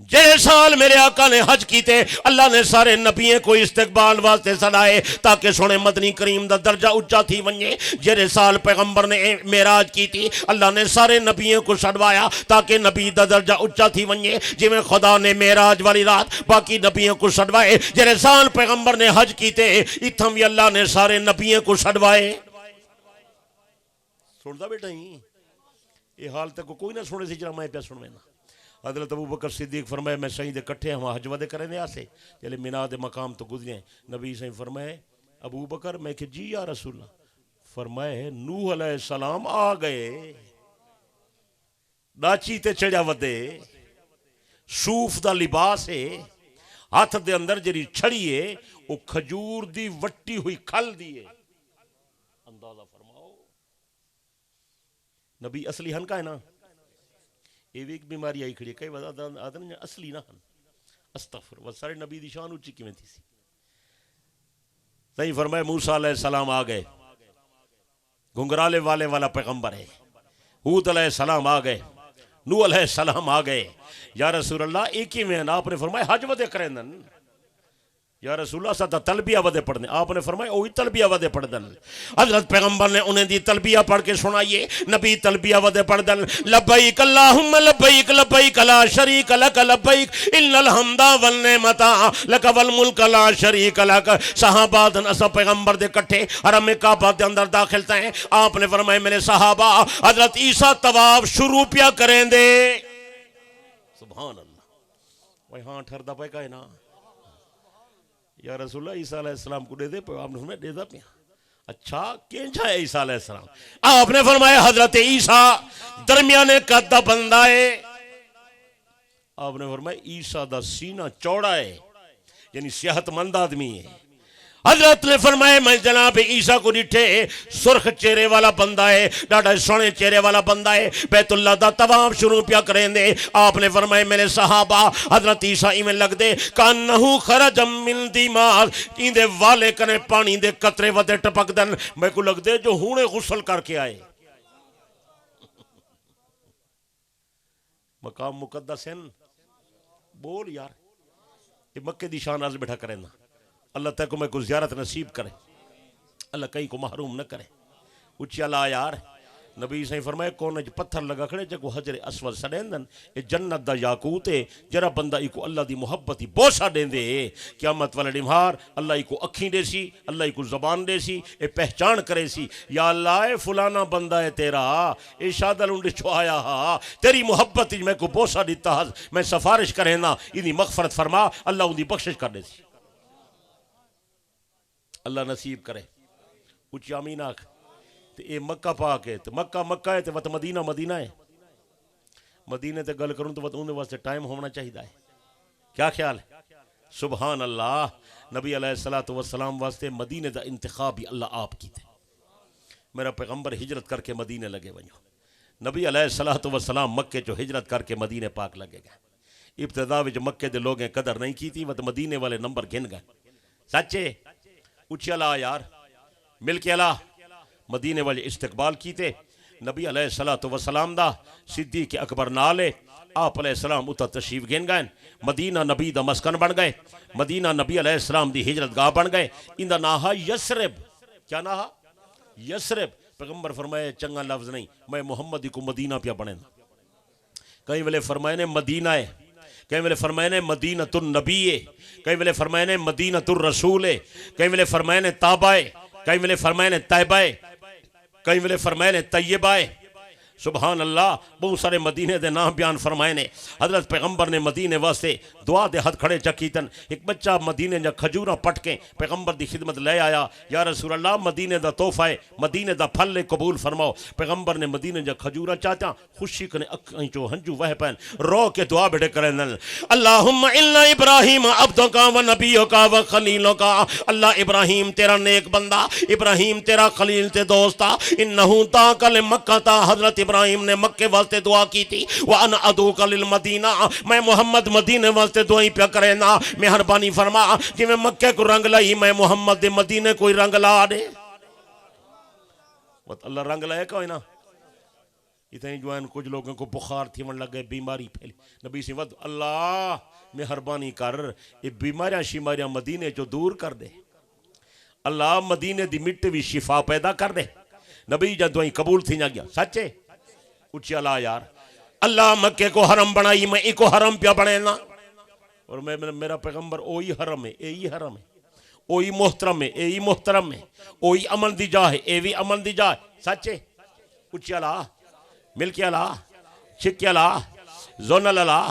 Speaker 2: جے سال میرے آقا نے حج کیتے اللہ نے سارے نبیوں کو استقبال واسطے سلائے تاکہ سونے مدنی کریم دا درجہ اچھا تھی ونجے جے سال پیغمبر نے معراج کی تھی اللہ نے سارے نبیوں کو سڑوایا تاکہ نبی دا درجہ اچھا تھی ونجے جی میں خدا نے معراج والی رات باقی نبیوں کو سڑوائے جے سال پیغمبر نے حج کیتے اتھم بھی اللہ نے سارے نبیوں کو سڑوائے سنتا بیٹا ہی یہ حال تک کوئی نہ سنے سی جرا میں پیا سنوے نا حضرت ابو بکر صدیق فرمائے میں صحیح دے کٹھے ہم حج ودے کریں دے آسے چلے مینا دے مقام تو گزرے ہیں نبی صحیح فرمائے ابو بکر میں کہ جی یا رسول اللہ فرمائے نوح علیہ السلام آ گئے ڈاچی تے چڑیا ودے صوف دا لباس ہے ہاتھ دے اندر جری چھڑی ہے وہ کھجور دی وٹی ہوئی کھل دی ہے اندازہ فرماؤ نبی اصلی ہن کا ہے نا یہ بھی ایک بیماری آئی کھڑی ہے کئی وقت آدھن اصلی نہ ہن استغفر وہ سارے نبی دی شان اچھی کی میں تھی سی صحیح فرمائے موسیٰ علیہ السلام آ گئے گھنگرالے والے والا پیغمبر ہے ہود علیہ السلام آ گئے نوح علیہ السلام آ گئے یا رسول اللہ ایک ہی میں آپ نے فرمائے حج ودے کریں دن یا رسول اللہ صدا تلبیہ ودے پڑھ دیں آپ نے فرمایا اوہی تلبیہ ودے پڑھ دیں حضرت پیغمبر نے انہیں دی تلبیہ پڑھ کے سنائیے نبی تلبیہ ودے پڑھ دیں لبیک اللہم لبیک لبیک لا شریک لک لبیک ان الحمد والنعمت لک والملک لا شریک لک صحابہ دن اسا پیغمبر دے کٹھے حرم کعبہ دے اندر داخل تھے آپ نے فرمایا میرے صحابہ حضرت عیسیٰ طواف شروع پیا کریں دے سبحان اللہ وہی ہاں ٹھردہ پہ کہے نا یا رسول اللہ عیسیٰ علیہ السلام کو دے دے پہ آپ نے فرمایا دے دا پیا اچھا کینچا ہے عیسیٰ علیہ السلام آپ نے فرمایا حضرت عیسیٰ درمیانے قدہ بندہ ہے آپ نے فرمایا عیسیٰ دا سینہ چوڑا ہے یعنی صحت مند آدمی ہے حضرت نے فرمایا میں جناب عیسیٰ کو ڈٹھے سرخ چہرے والا بندہ ہے، ڈاڈا سونے چہرے والا بندہ ہے، بیت اللہ دا طواف شروع پیا کریں دے. آپ نے فرمایا میرے صحابہ حضرت عیسیٰ میں لگ دے کانہو خرج من دیمار ان دے والے کنے پانی دے قطرے ودے ٹپک دن، میں کو لگ دے جو ہونے غسل کر کے آئے. مقام مقدس ہے بول یار، یہ مکے دی شان آز بیٹھا کرے نا. اللہ تک کو میں کو زیارت نصیب کرے، اللہ کہیں کو محروم نہ کرے. اچھی اللہ یار نبی صحیح فرمائے کونے پتھر لگا کھڑے جگو حجر اسود سڑیندن اے جنت دا یاقوت ہے جرا بندہ ایکو اللہ دی محبت ہی بوسا دیں دے. قیامت والے ڈمہار اللہ ایکو اکھیں دے سی، اللہ ایکو زبان دے سی، اے پہچان کرے سی یا اللہ اے فلانا بندہ ہے تیرا، اے شادل انڈے چھو آیا ہا تیری محبت ہی میں کو بوسا دیتا ہاں، میں سفارش کرے نا انہی مغفرت فرما، اللہ انہی بخشش کر دے سی. اللہ نصیب کرے. اچھی آمین آکھ. اے مکہ پاک ہے تو مکہ ہے تو وقت مدینہ ہے. مدینہ تے گل کروں تو وقت انہیں واسطے ٹائم ہونا چاہیے ہے. کیا خیال ہے؟ سبحان اللہ. نبی علیہ السلام واسطے مدینہ دا انتخاب بھی اللہ آپ کی تھے. میرا پیغمبر ہجرت کر کے مدینہ لگے ونجو. نبی علیہ السلام مکے جو ہجرت کر کے مدینہ پاک لگے گئے. ابتدا وچ مکے دے لوگیں قدر نہیں کی تھی وقت مدینہ والے نمبر گن گئے. سچے اچھی اللہ یار مل کے اللہ مدینے والے استقبال کیتے. نبی علیہ السلام دا صدیق اکبر نالے آپ علیہ السلام اتا تشریف گین گئے. مدینہ نبی دا مسکن بن گئے. مدینہ نبی علیہ السلام دی ہجرت گاہ بن گئے. ان دا ناہا یسرب. کیا ناہا؟ یسرب. پیغمبر فرمائے چنگا لفظ نہیں، میں محمد کو مدینہ پیا بنے. کہیں ویلے فرمائے نے مدینہ ہے، کہیں ویلے فرمائے نے مدینہ النبی ہے، کہیں ویلے فرمائے نے مدینہ الرسول ہے، کہیں ویلے فرمائے نے تابہ ہے، کہیں ویلے فرمائے نے طیبہ ہے، کہیں ویلے فرمائے نے طیبہ ہے. سبحان اللہ. بہت سارے مدینے دے نام بیان فرمائے نے. حضرت پیغمبر نے مدینے واسطے دعا دے ہاتھ کھڑے چکیتن. ایک بچہ مدینے جا کھجورہ پٹ کے پیغمبر دی خدمت لے آیا، یا رسول اللہ مدینے دا تحفہ ہے، مدینے دا پھل لے قبول فرماؤ. پیغمبر نے مدینے جا کھجورہ چاچا خوشی کنے اکھیں چو ہنجو وہ پین رو کے دعا بیٹھے کریں دن. اللہم الا ابراہیم عبدکا و نبیکا و خلیلکا. اللہ ابراہیم تیرا نیک بندہ، ابراہیم تیرا خلیل تے دوستا. انہوں تاکا لمکہ تا حضرت ابراہیم نے مکے واسطے دعا کی تھی. وَأَنَا أَدْعُوكَ لِلْمَدِينَةِ میں محمد مدینے واسطے دعائیں پیا کرے نا. مہربانی فرما کہ میں مکے کو رنگ لائی میں محمد دے مدینے کوئی رنگ لا دے. اللہ رنگ لائے کوئی نا. اتنی جو ہیں کچھ لوگوں کو بخار تھی من لگ گئے، بیماری پھیلی. نبی سے ود اللہ مہربانی کر یہ بیماریاں شیماریاں مدینے جو دور کر دے. اللہ مدینے دی مٹی بھی شفا پیدا کر دے. نبی جا دعائیں قبول تھی نہ گیا. سچے اچھی اللہ یار. اللہ مکے کو حرم بنائی میں ایک کو حرم پیا بنے نا. اور میرا پیغمبر اوہی حرم ہے، ایہی حرم ہے، اوہی محترم ہے، ایہی محترم ہے، اوہی امن دی جا ہے، ایہی امن دی جا ہے. سچے اچھی اللہ مل کے اللہ چھکی اللہ زون اللہ.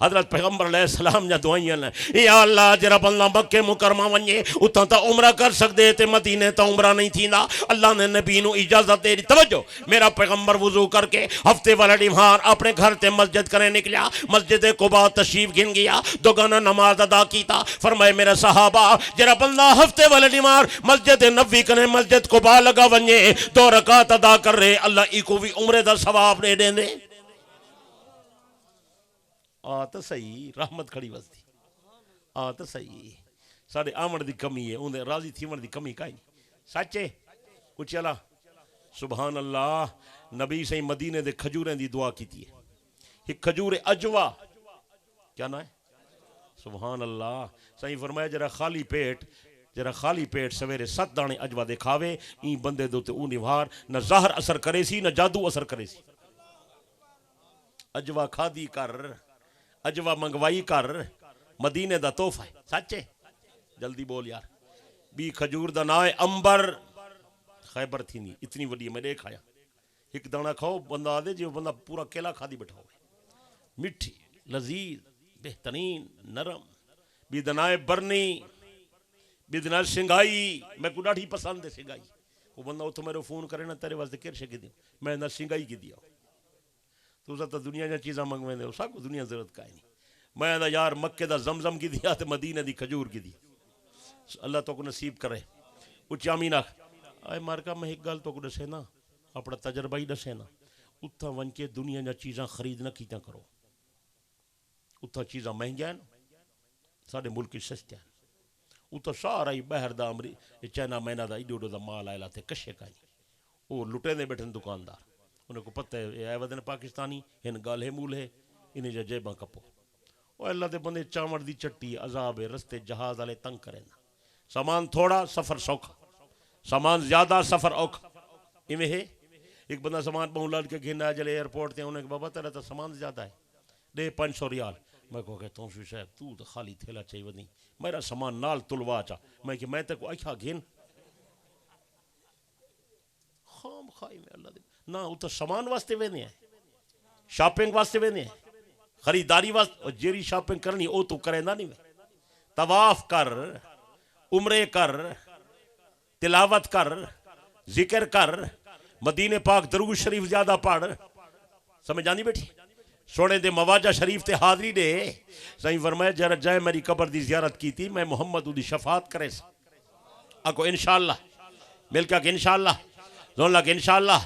Speaker 2: حضرت پیغمبر علیہ السلام جا دعائیں لیں یا اللہ جرا بندہ مکے مکرمہ ونجے اتنا تا عمرہ کر سکتے تے مدینے تا عمرہ نہیں تھی نا. اللہ نے نبی نو اجازت دے دی. توجہ میرا پیغمبر وضو کر کے ہفتے والا ڈیمہار اپنے گھر تے مسجد کرنے نکلیا. مسجد قباء تشریف گن گیا، دوگانا نماز ادا کیتا. فرمائے میرا صحابہ جرا بندہ ہفتے والا ڈیمہار مسجد نبی کرنے مسجد قباء لگا ونجے 2 رکعت ادا کر رہے اللہ ایکو بھی عمرے دا ثواب دے دیں دے. تو صحیح رحمت کھڑی وستی. تو صحیح سارے آمن دی کمی ہے، انہیں راضی تھی من دی کمی کائی نہیں. سچے کچھ اللہ سبحان اللہ. نبی سے مدینے دے کھجوریں دی دعا کی تھی. ایک کھجور اجوا کیا نا ہے سبحان اللہ. صحیح فرمایا جرا خالی پیٹ سویرے 7 دانے اجوا دے کھاوے این بندے دو تے اون نوار نہ ظاہر اثر کرے سی نہ جادو اثر کرے سی. اجوا کھادی کر، اجوا منگوائی کر، مدینے دا تحفہ ہے. سچے جلدی بول یار. بی کھجور دا نائے امبر خیبر تھی نہیں اتنی وڈی میں دیکھ آیا. ایک دانہ کھاؤ بندہ آدھے جو بندہ پورا کیلا کھا دی بیٹھا ہوئے. مٹھی لذیذ بہترین نرم. بی دنائے برنی، بی دنائے سنگائی. میں کو ڈاڑھی پسند ہے سنگائی. وہ بندہ اتھو میرے فون کرے نا تیرے واسطے کیر شکے دیا میں نہ سنگائی کی دیا. تو اسا تا دنیا جا چیزاں منگویں دے اسا کو دنیا ضرورت کا ہی نہیں. میں دا یار مکے دا زمزم کی دیا تے مدینہ دی کھجور کی دی. اللہ تو کو نصیب کرے اچھی آمین آخ آئے مارکا میں ایک گل تو کو دسے نا اپنا تجربہ ہی دسے نا اتھا ون کے دنیا جا چیزاں خرید نہ کیتا کرو اتھا چیزاں مہنگیاں ساڑے ملک کی سستے ہیں اتھا سارا ہی بہر دا چائنا مہینہ دا ایڈو دا مال آئے لاتے کشے کائیں وہ لٹے دے بیٹھن دکاندار انہیں کو پتہ ہے اے ودن پاکستانی ہن گال ہے مول ہے انہیں جا جیباں کپو وہ اللہ دے بندے چامڑ دی چٹی عذاب رستے جہاز والے تنگ کریں سامان تھوڑا سفر سوکھا سامان زیادہ سفر اوکھا ایویں ہے ایک بندہ سامان بہن لال کے گھنا جلے ایئرپورٹ تے انہیں کہ بابا تیرا تو سامان زیادہ ہے دے 500 ریال میں کہو کہ تم شوی صاحب تو خالی تھیلا چاہیے ودنی میرا سامان نال تلوا چا میں کہ میں تے کو اکھا گھن خام خائی میں اللہ دے نا وہ تو سامان واسطے وینے ہیں شاپنگ واسطے وینے ہیں خریداری واسطے جیری شاپنگ کرنی او تو کرے نا نہیں طواف کر عمرے کر تلاوت کر ذکر کر مدینہ پاک درود شریف زیادہ پڑھ سمجھ آنی بیٹھی سونے دے مواجہ شریف تے حاضری دے سائیں فرمایا جرا جائے میری قبر دی زیارت کی تھی میں محمد دی شفاعت کرے سا آکو انشاءاللہ مل کے انشاءاللہ زون لگ انشاءاللہ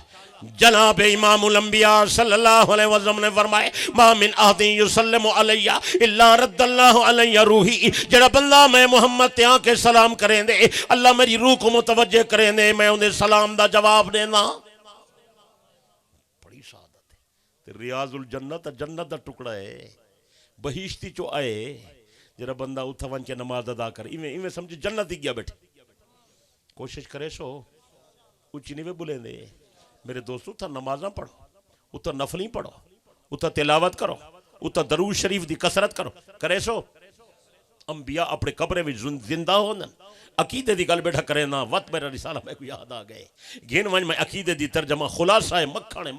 Speaker 2: جناب امام الانبیاء صلی اللہ علیہ وسلم نے فرمائے ما من احد یسلم علیہ الا رد اللہ علیہ روحی جڑا بندہ میں محمد تے آن کے سلام کریں دے اللہ میری روح کو متوجہ کریں دے میں انہیں سلام دا جواب دینا بڑی سعادت ہے ریاض الجنت جنت دا ٹکڑا ہے بہشتی چو آئے جڑا بندہ اتھا ون کے نماز ادا کر ایویں سمجھے جنت ہی گیا بیٹھے کوشش کرے سو اچھی نہیں بولیں دے میرے دوستو اتھا نمازاں پڑھو اتھا نفلیں پڑھو اتھا تلاوت کرو اتھا درود شریف دی کسرت کرو کرے سو انبیاء اپنے قبرے میں زندہ ہونا عقیدے دی گل بیٹھا کرے نا وقت میرا رسالہ میں کو یاد آ گئے گھن ون میں عقیدے دی ترجمہ خلاصہ ہے مکھانے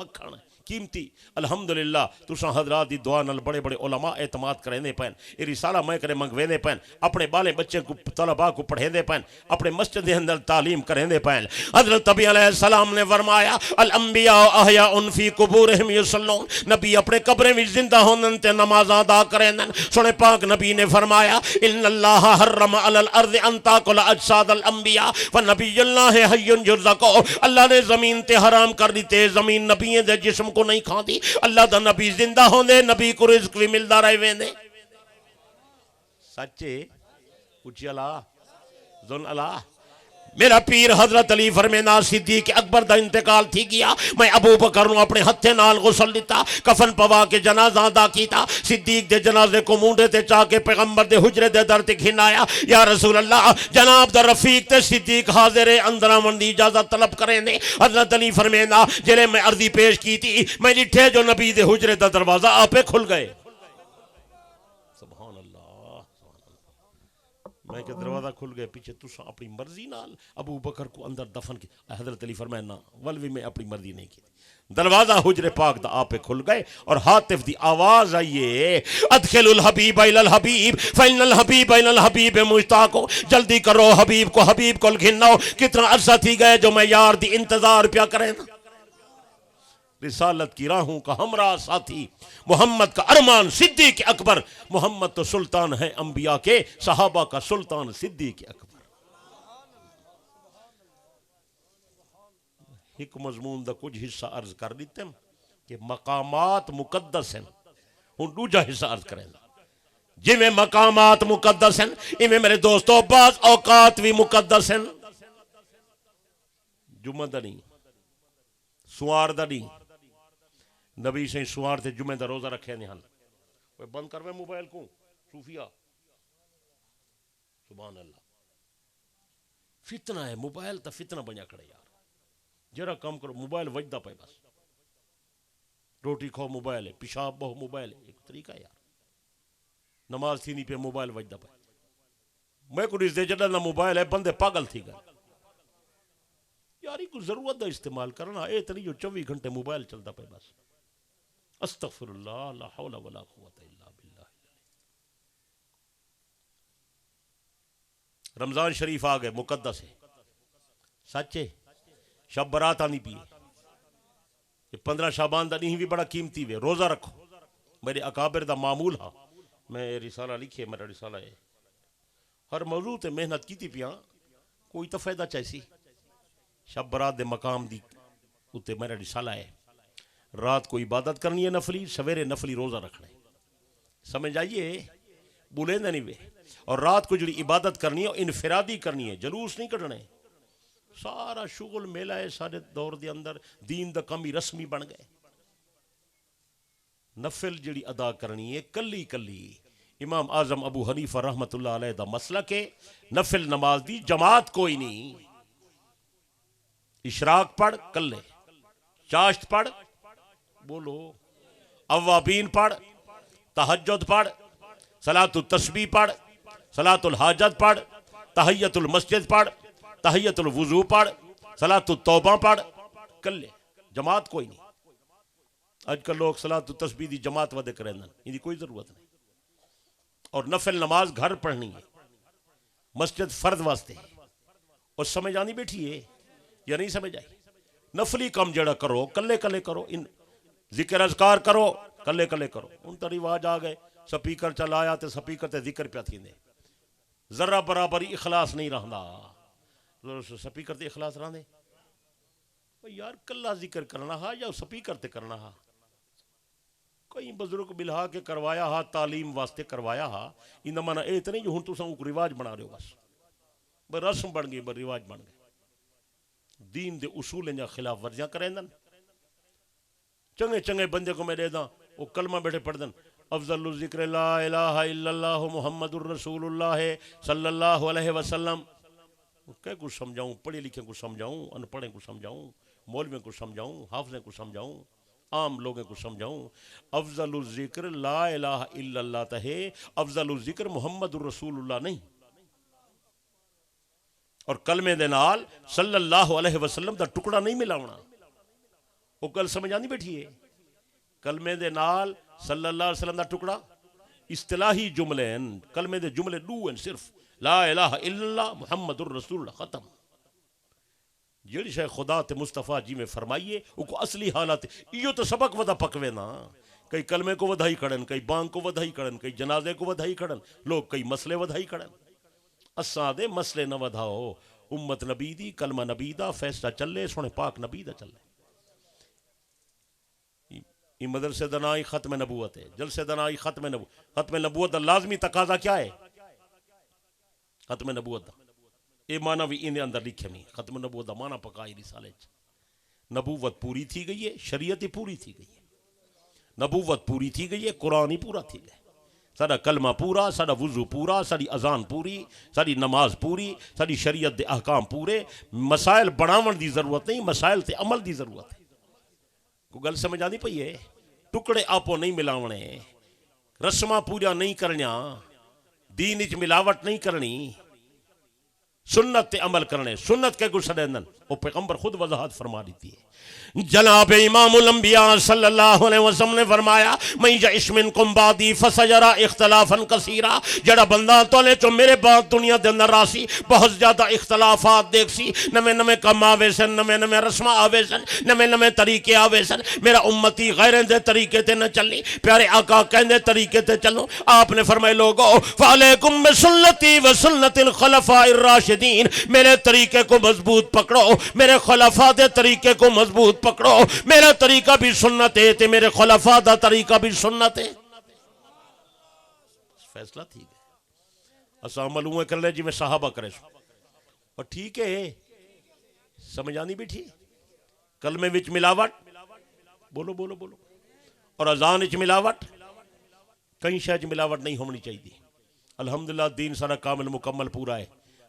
Speaker 2: قیمتی الحمدللہ تساں حضرات دی دعا نال بڑے بڑے علماء اعتماد کریں دے پین یہ رسالہ میں کرے منگوے دے پین اپنے بالے بچے کو طلباء کو پڑھے دے پین اپنے مسجد دے اندر تعلیم کریں دے پین حضرت نبی علیہ السلام نے فرمایا الانبیاء احیاء فی قبورہم یصلون نبی اپنے قبریں میں زندہ ہونن تے نماز ادا کریں دن سنے پاک نبی نے فرمایا ان اللہ حرم علی الارض ان تاکل اجساد الانبیاء ونبی اللہ حی یرزقو اللہ نے زمین تے حرام کر دیتے زمین نبییں دے جسم کو نہیں کھان دی اللہ دا نبی زندہ ہوندے نبی کو رزق بھی ملدا رہے ویندے سچے اچھی اللہ ذن اللہ میرا پیر حضرت علی فرمینا صدیق اکبر دا انتقال تھی گیا میں ابو بکر نو اپنے ہتھے نال غسل دیتا کفن پوا کے جنازہ ادا کیتا صدیق دے جنازے کو مونڈے تے چاہ کے پیغمبر دے حجرے دے در تے گھنایا یا رسول اللہ جناب دا رفیق تے صدیق حاضر اندر آمن دی اجازت طلب کریں دے حضرت علی فرمینا جلے میں عرضی پیش کی تھی میں جٹھے جو نبی دے حجرے دا دروازہ آپے کھل گئے میں کہ دروازہ کھل گئے پیچھے تسا اپنی مرضی نال ابو بکر کو اندر دفن کی حضرت علی فرمائے نا ولوی میں اپنی مرضی نہیں کی دروازہ حجر پاک دا آپے کھل گئے اور حاطف دی آواز آئیے ادخل الحبیب الى الحبیب فإن الحبیب الى الحبیب مشتاقو جلدی کرو حبیب کو گھناؤ کتنا عرصہ تھی گئے جو میں یار دی انتظار پیا کریں رسالت کی راہوں کا ہمراہ ساتھی محمد کا ارمان صدیق اکبر محمد تو سلطان ہے انبیاء کے صحابہ کا سلطان صدیق اکبر ایک مضمون دا کچھ حصہ عرض کر دیتے ہیں کہ مقامات مقدس ہیں ہوں دوجہ حصہ عرض کریں جی میں مقامات مقدس ہیں انہیں میرے دوستو بعض اوقات بھی مقدس ہیں جمعہ دا نہیں سوار دا نہیں نبی سے سوار تے جمعہ دا روزہ رکھے نہیں حل بند کروے موبائل کو صوفیہ سبحان اللہ فتنہ ہے موبائل تا فتنہ بنیا کھڑے یار جرا کام کرو موبائل وجدہ پہ بس روٹی کھو موبائل ہے پیشاب بہو موبائل ہے ایک طریقہ یار نماز تھی نہیں پہ موبائل وجدہ پہ میں کو اس دے جڑا نہ موبائل ہے بندے پاگل تھی گئے یاری کو ضرورت دا استعمال کرنا اے تری جو 24 گھنٹے موبائل چلتا پہ بس استغفر اللہ لا حول ولا قوت الا باللہ رمضان شریف آگئے مقدس ہے سچے شب برات آنی پیے یہ 15 شعبان دا نہیں بھی بڑا قیمتی ہوئے روزہ رکھو میرے اکابر دا معمول ہاں میں رسالہ لکھے میرا رسالہ ہے ہر موضوع تے محنت کیتی پیاں کوئی تو فائدہ چاہیسی شب برات دے مقام دی اتے میرا رسالہ ہے رات کو عبادت کرنی ہے نفلی سویرے نفلی روزہ رکھنا ہے سمجھ آئیے بولیں نہیں وے اور رات کو جڑی عبادت کرنی ہے انفرادی کرنی ہے جلوس نہیں کٹنا ہے سارا شغل میلہ ہے سارے دور دے اندر دین دا کمی رسمی بن گئے نفل جڑی ادا کرنی ہے کلی کلی امام اعظم ابو حنیفہ رحمت اللہ علیہ دا مسلک ہے نفل نماز دی جماعت کوئی نہیں اشراق پڑھ کلے چاشت پڑھ بولو اوابین پڑھ تہجد پڑھ صلاۃ التسبیح پڑھ صلاۃ الحاجت پڑھ تحیت المسجد پڑھ تحیت الوضو پڑھ صلاۃ التوبہ پڑھ کلے جماعت کوئی نہیں اج کل لوگ صلاۃ التسبیح دی جماعت ودے کریں ان دی کوئی ضرورت نہیں اور نفل نماز گھر پڑھنی ہے مسجد فرد واسطے اور سمجھ آنی بیٹھی ہے یا نہیں سمجھ آئی نفلی کم جڑا کرو کلے کلے کرو ان ذکر اذکار کرو کلے کلے کرو ان تا رواج آ گئے سپیکر چلایا تے سپیکر تے ذکر پیا تھیندے ذرہ برابری اخلاص نہیں رہندا سپیکر تے اخلاص رہندے یار کلا ذکر کرنا ہا یا سپیکر تے کرنا ہا کئی بزرگ ملہا کے کروایا ہا تعلیم واسطے کروایا ہا ان مانا اے تے نہیں جو ہن تساں کو رواج بنا رہے ہو بس بس رسم بن گئی بس رواج بن گئے دین دے اصول جا خلاف ورزیاں کریں دن چنگے چنگے بندے کو میں دے دا وہ کلمہ بیٹھے پڑھ دن افضل الذکر لا الہ الا اللہ محمد الرسول اللہ صلی اللہ علیہ وسلم کہ کچھ سمجھاؤں پڑھے لکھے کو سمجھاؤں ان پڑھے کو سمجھاؤں مولویوں کو سمجھاؤں حافظیں کو سمجھاؤں عام لوگوں کو سمجھاؤں افضل الذکر لا الہ الا اللہ تہے افضل الذکر محمد الرسول اللہ نہیں اور کلمے دے نال صلی اللہ علیہ وسلم دا ٹکڑا نہیں ملاونا وہ کل سمجھ آنی بیٹھی ہے کلمے دے نال صلی اللہ علیہ وسلم دا ٹکڑا اصطلاحی جملے ہیں کلمے دے جملے دو ہیں صرف لا الہ الا اللہ محمد الرسول اللہ ختم جیڑی شاہ خدا تے مصطفیٰ جی میں فرمائیے وہ کو اصلی حالات یہ تو سبق ودا پکوے نا کئی کلمے کو ودھائی کھڑن کئی بانگ کو ودھائی کھڑن کئی جنازے کو ودھائی کھڑن لوگ کئی مسئلے ودھائی کھڑن اساں دے مسئلے نہ ودھاؤ امت نبی دی کلمہ نبی دا فیصلہ چلے سونے پاک نبی دا چلے یہ مدرسے دنائی ختم نبوت ہے جلسے دنائی ختم نبوت دا لازمی تقاضا کیا ہے ختم نبوت دا اے معنی بھی ان اندر لکھے نہیں ختم نبوت دا معنی پکائی رسالے نبوت پوری تھی گئی ہے شریعت پوری تھی گئی ہے نبوت پوری تھی گئی ہے قرآن ہی پورا تھی گئے ساڑا کلمہ پورا ساڑا وضو پورا ساڑی اذان پوری ساڑی نماز پوری ساڑی شریعت دے احکام پورے مسائل بڑھاون دی ضرورت نہیں مسائل تے عمل دی ضرورت ہے کو گل سمجھ آنی پئی ہے ٹکڑے آپو نہیں ملاونے رسمہ پورا نہیں کرنا دین اچ ملاوٹ نہیں کرنی سنت تے عمل کرنے سنت کے گل سڑیندن وہ پیغمبر خود وضاحت فرما دیتی ہے جناب امام الانبیاء صلی اللہ علیہ وسلم نے فرمایا میں یعش منکم بعدی فسیرا اختلافا کثیرا جڑا بندہ تولے چو میرے بعد دنیا دے اندر راسی بہت زیادہ اختلافات دیکھ سی نمے نمے کم آوے سن نمے نمے رسمہ آوے سن نمے نمے طریقے آوے سن میرا امتی غیریں دے طریقے تے نہ چلنی پیارے آقا کہندے طریقے تے چلو آپ نے فرمائے لوگو فعلیکم بسنتی و سنت الخلفاء الراشدین میرے طریقے کو مضبوط پکڑو میرے خلفاء دے طریقے کو مضبوط پکڑو میرا طریقہ بھی سنت ہے تے میرے خلفاء دا طریقہ بھی سنت ہے فیصلہ تھی گئے اسا عمل ہوئے کر لے جی میں صحابہ کرے سو اور ٹھیک ہے سمجھ آنی بھی ٹھیک کلمے وچ ملاوٹ بولو بولو بولو اور اذان وچ ملاوٹ کہیں شاید ملاوٹ نہیں ہونی چاہیے الحمدللہ دین سارا کامل مکمل پورا ہے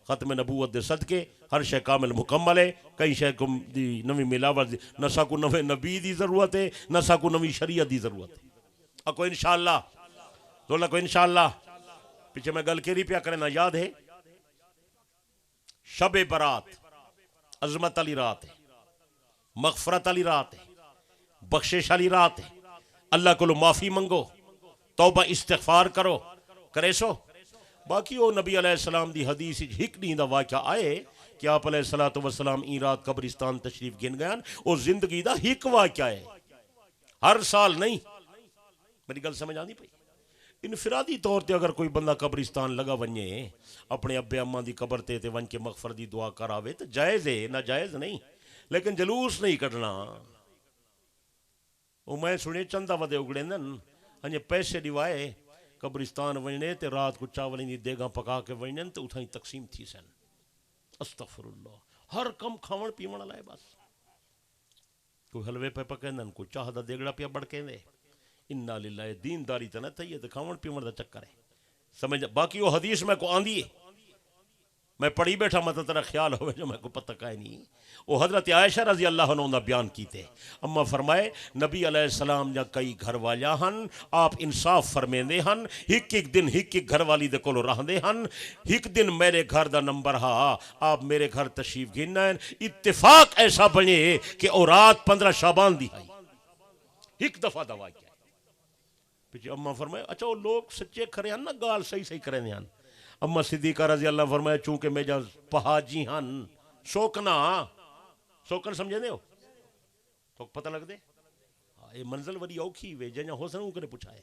Speaker 2: ختم نبوت دے صدقے ہر شے کامل مکمل ہے کئی شے کو دی نوی ملاوٹ دی نہ ساکو نوے نبی دی ضرورت ہے نہ ساکو نوی شریعت دی ضرورت ہے اکو انشاءاللہ دولا کو انشاءاللہ پیچھے میں گل کری پیا کرنا یاد ہے شب برات عظمت علی رات ہے مغفرت علی رات ہے بخشش علی رات ہے اللہ کو معافی منگو توبہ استغفار کرو کرے سو باقی وہ نبی علیہ السلام دی حدیث ہک نہیں دا واقعہ آئے کہ آپ علیہ السلام این رات قبرستان تشریف گن گئے وہ زندگی دا ہک واقعہ ہے ہر سال نہیں میری گل سمجھ آنی پئی انفرادی طور تے اگر کوئی بندہ قبرستان لگا ونجے اپنے ابے اماں دی قبر تے ون کے مغفرت دی دعا کراوے تو جائز ہے، ناجائز نہیں، لیکن جلوس نہیں کڈنا۔ وہ میں سنے چندہ ودے اگڑے نن ہنجے پیسے ڈیوائے قبرستان ونجنے تے رات کو چاولیں دی دیگاں پکا کے ونجن تے اتھائیں تقسیم تھی سن۔ استغفر اللہ، ہر کم کھاون پیون لائے بس، کوئی حلوے پہ پکیندن، کوئی چاہ دا دیگڑا پیا بڑکیندے، انا للہ، دینداری تے نہ تھئی تے کھاون پیون دا چکر ہے، سمجھ؟ باقی وہ حدیث میں کو آندی ہے، میں پڑھی بیٹھا مطلب تیرا خیال ہوئے جو میں کو پتہ کائے نہیں۔ وہ حضرت عائشہ رضی اللہ عنہ بیان کیتے، اما فرمائے نبی علیہ السلام جا کئی گھر والیاں ہن، آپ انصاف فرمیندے ہن، ہک ایک دن ہک ایک گھر والی دے کولو رہندے ہن، ہک دن میرے گھر دا نمبر ہا، آپ میرے گھر تشریف گھننا ہے، اتفاق ایسا بنے کہ او رات 15 شعبان دی آئی، ہک دفعہ دعا کیا۔ پیچھے اما فرمائے اچھا وہ لوگ سچے کھرے ہن نا، گال صحیح صحیح کریں دے ہن۔ اما صدیقہ رضی اللہ فرمائے چونکہ میں جا پہاجی ہن شوکنا، شوکن سمجھے دے ہو تو پتہ لگ دے یہ منزل وری اوکھی وے جنہاں حسن ہوں کرے پچھائے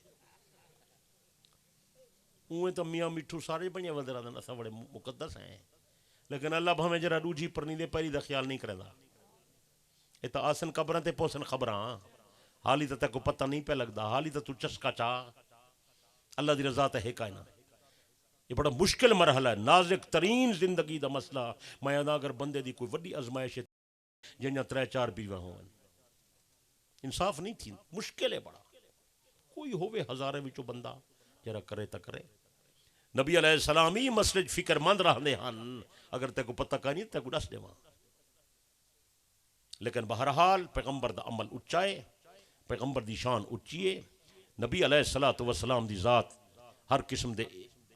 Speaker 2: اوہیں تو میاں میٹھو سارے بنیا وزرہ دن اسا بڑے مقدس ہیں، لیکن اللہ بھامیں جرا روجی پرنی دے پہلی دا خیال نہیں کرے دا، یہ تو آسن قبران تے پوسن خبران، حالی تا کو پتہ نہیں پہ لگ دا، حالی تا تو چسکا چاہ، اللہ دی رضا تے ہے کائنا۔ یہ بڑا مشکل مرحلہ ہے، نازک ترین زندگی دا مسئلہ، میں ادا اگر بندے دی کوئی وڈی ازمائش ہے جنہاں 3-4 بیوہ ہوں، انصاف نہیں تھی، مشکل ہے بڑا، کوئی ہوئے ہزارے وچو بندہ جرا کرے تا کرے۔ نبی علیہ السلام ہی مسئلہ فکر مند رہنے ہن، اگر تے کو پتہ کہانی تے کو ڈس دے وہاں، لیکن بہرحال پیغمبر دا عمل اچائے، پیغمبر دی شان اچیے، نبی علیہ السلام دی ذات ہر قسم دے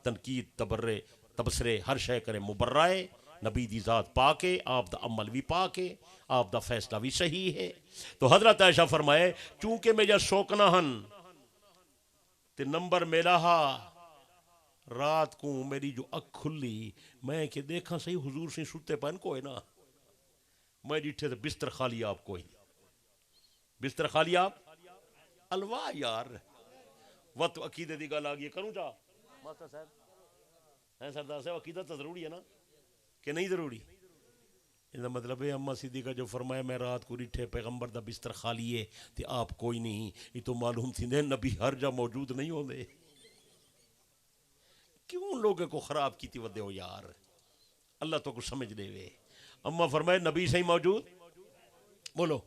Speaker 2: تنقید تبرے تبصرے ہر شے کرے مبرائے، نبی دی ذات پاکے، آپ دا عمل بھی پاکے، آپ دا فیصلہ بھی صحیح ہے۔ تو حضرت عائشہ فرمائے چونکہ میں جا شوکنا ہن تے نمبر میرا ہا، رات کو میری جو اکھ کھلی میں کہ دیکھا صحیح حضور سے سوتے پہن کوئی نا، میں ڈیٹھے تو بستر خالی آپ کوئی، بستر خالی آپ الواہ یار، وقت عقیدے دی گل آگئی کروں جا ماسٹر صاحب ہیں سردار صاحب، عقیدہ تو ضروری ہے نا کہ نہیں ضروری؟ اس مطلب ہے اما صدیقہ جو فرمایا میں رات کو ڈٹھے پیغمبر دا بستر خالی ہے تے آپ کوئی نہیں، یہ تو معلوم تھی دے نبی ہر جا موجود نہیں ہوندے، کیوں لوگوں کو خراب کیتی ودے ہو یار، اللہ تو کو سمجھ دے وے۔ اما فرمائے نبی صحیح موجود، بولو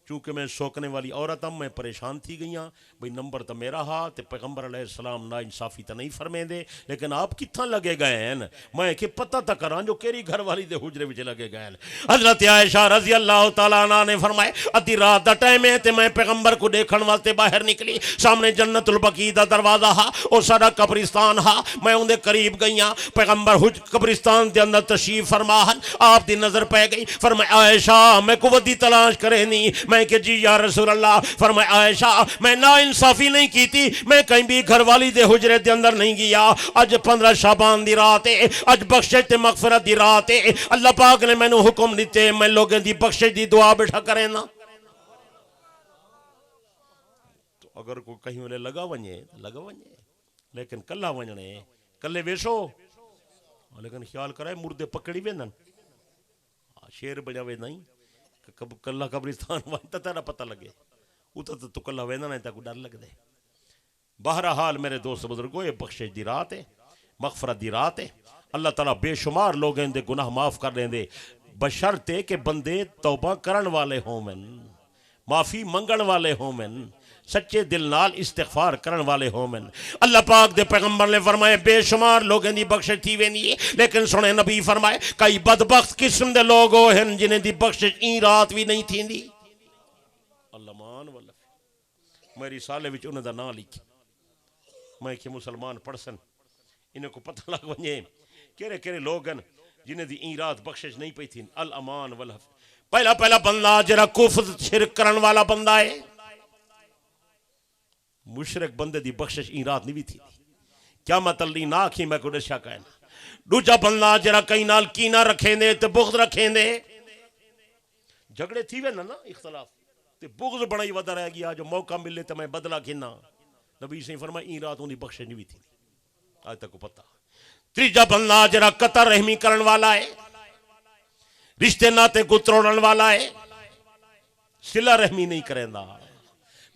Speaker 2: چونکہ میں شوکنے والی عورت ہوں، میں پریشان تھی گئی ہاں بھئی نمبر تو میرا ہا تے پیغمبر علیہ السلام نا انصافی تو نہیں فرمیں دے، لیکن آپ کتھاں لگے گئے ہیں، میں کہ پتہ تا کران جو کیری گھر والی دے حجرے وچ لگے گئے ہیں۔ حضرت عائشہ رضی اللہ تعالیٰ عنہ نے فرمائے ادھی رات دا ٹائم ہے تے میں پیغمبر کو دیکھن واسطے باہر نکلی، سامنے جنت البقیع دا دروازہ ہا، او سارا قبرستان ہا، میں اون دے قریب گئی ہاں، پیغمبر قبرستان دے اندر تشریف فرما ہن، آپ دی نظر پہ گئی، فرمائے عائشہ میں کو ودی تلاش کرے نہیں، میں کہ جی یا رسول اللہ، فرمائے عائشہ میں نا انصافی نہیں کی تھی، میں کہیں بھی گھر والی دے حجرے دے اندر نہیں گیا، اج 15 شعبان دی رات ہے، اج بخشش تے مغفرت دی رات ہے، اللہ پاک نے میں نو حکم دیتے میں لوگوں دی بخشش دی دعا بیٹھا کریں نا۔ تو اگر کوئی کہیں انہیں لگا ونجے لیکن کلہ ونجنے کلے ویسو، لیکن خیال کرائے مردے پکڑی ویندن، شیر بجا وے نہیں کلہ قبرستان وانتا تیرا پتہ لگے، اتھا تو کلہ ویندہ نہیں تا کو ڈر لگ دے۔ بہرحال میرے دوست بزرگوں یہ بخشش دی رات ہے، مغفرت دی رات ہے، اللہ تعالیٰ بے شمار لوگ دے گناہ معاف کر لیں دے، بشرطے کہ بندے توبہ کرن والے ہوں من، معافی منگن والے ہوں من، سچے دل نال استغفار کرن والے ہوں من۔ اللہ پاک دے پیغمبر نے فرمائے بے شمار لوگیں دی بخشش تھی وینی ہے، لیکن سنے نبی فرمائے کئی بدبخت قسم دے لوگ ہیں جنہیں دی بخشش این رات بھی نہیں تھی دی۔ اللہ مان واللہ میری سالے وچ انہیں دا نا لکھ، میں کہ مسلمان پڑھسن انہیں کو پتہ لگ ونجے کیرے لوگ ہیں جنہیں دی این رات بخشش نہیں پئی تھی۔ الامان والحفظ، پہلا بندہ جرا کفر شرک کرن والا بندہ ہے، مشرک بندے دی بخشش این رات نہیں بھی تھی، کیا مطلب نہیں نہ آکھی میں کو ڈشا کہنا۔ دوجا بندہ جرا کئی نال کینہ رکھیں دے تے بغض رکھیں دے، جھگڑے تھی وے نا اختلاف تے بغض بڑائی ودا رہ گیا، جو موقع ملے تے میں بدلہ کھنا نبی سے فرمایا این رات اونی بخشش نہیں تھی آج تک کو پتہ تیجا بندہ جرا قطع رحمی کرن والا ہے رشتے ناتے کو تروڑن والا ہے صلہ رحمی نہیں کریندا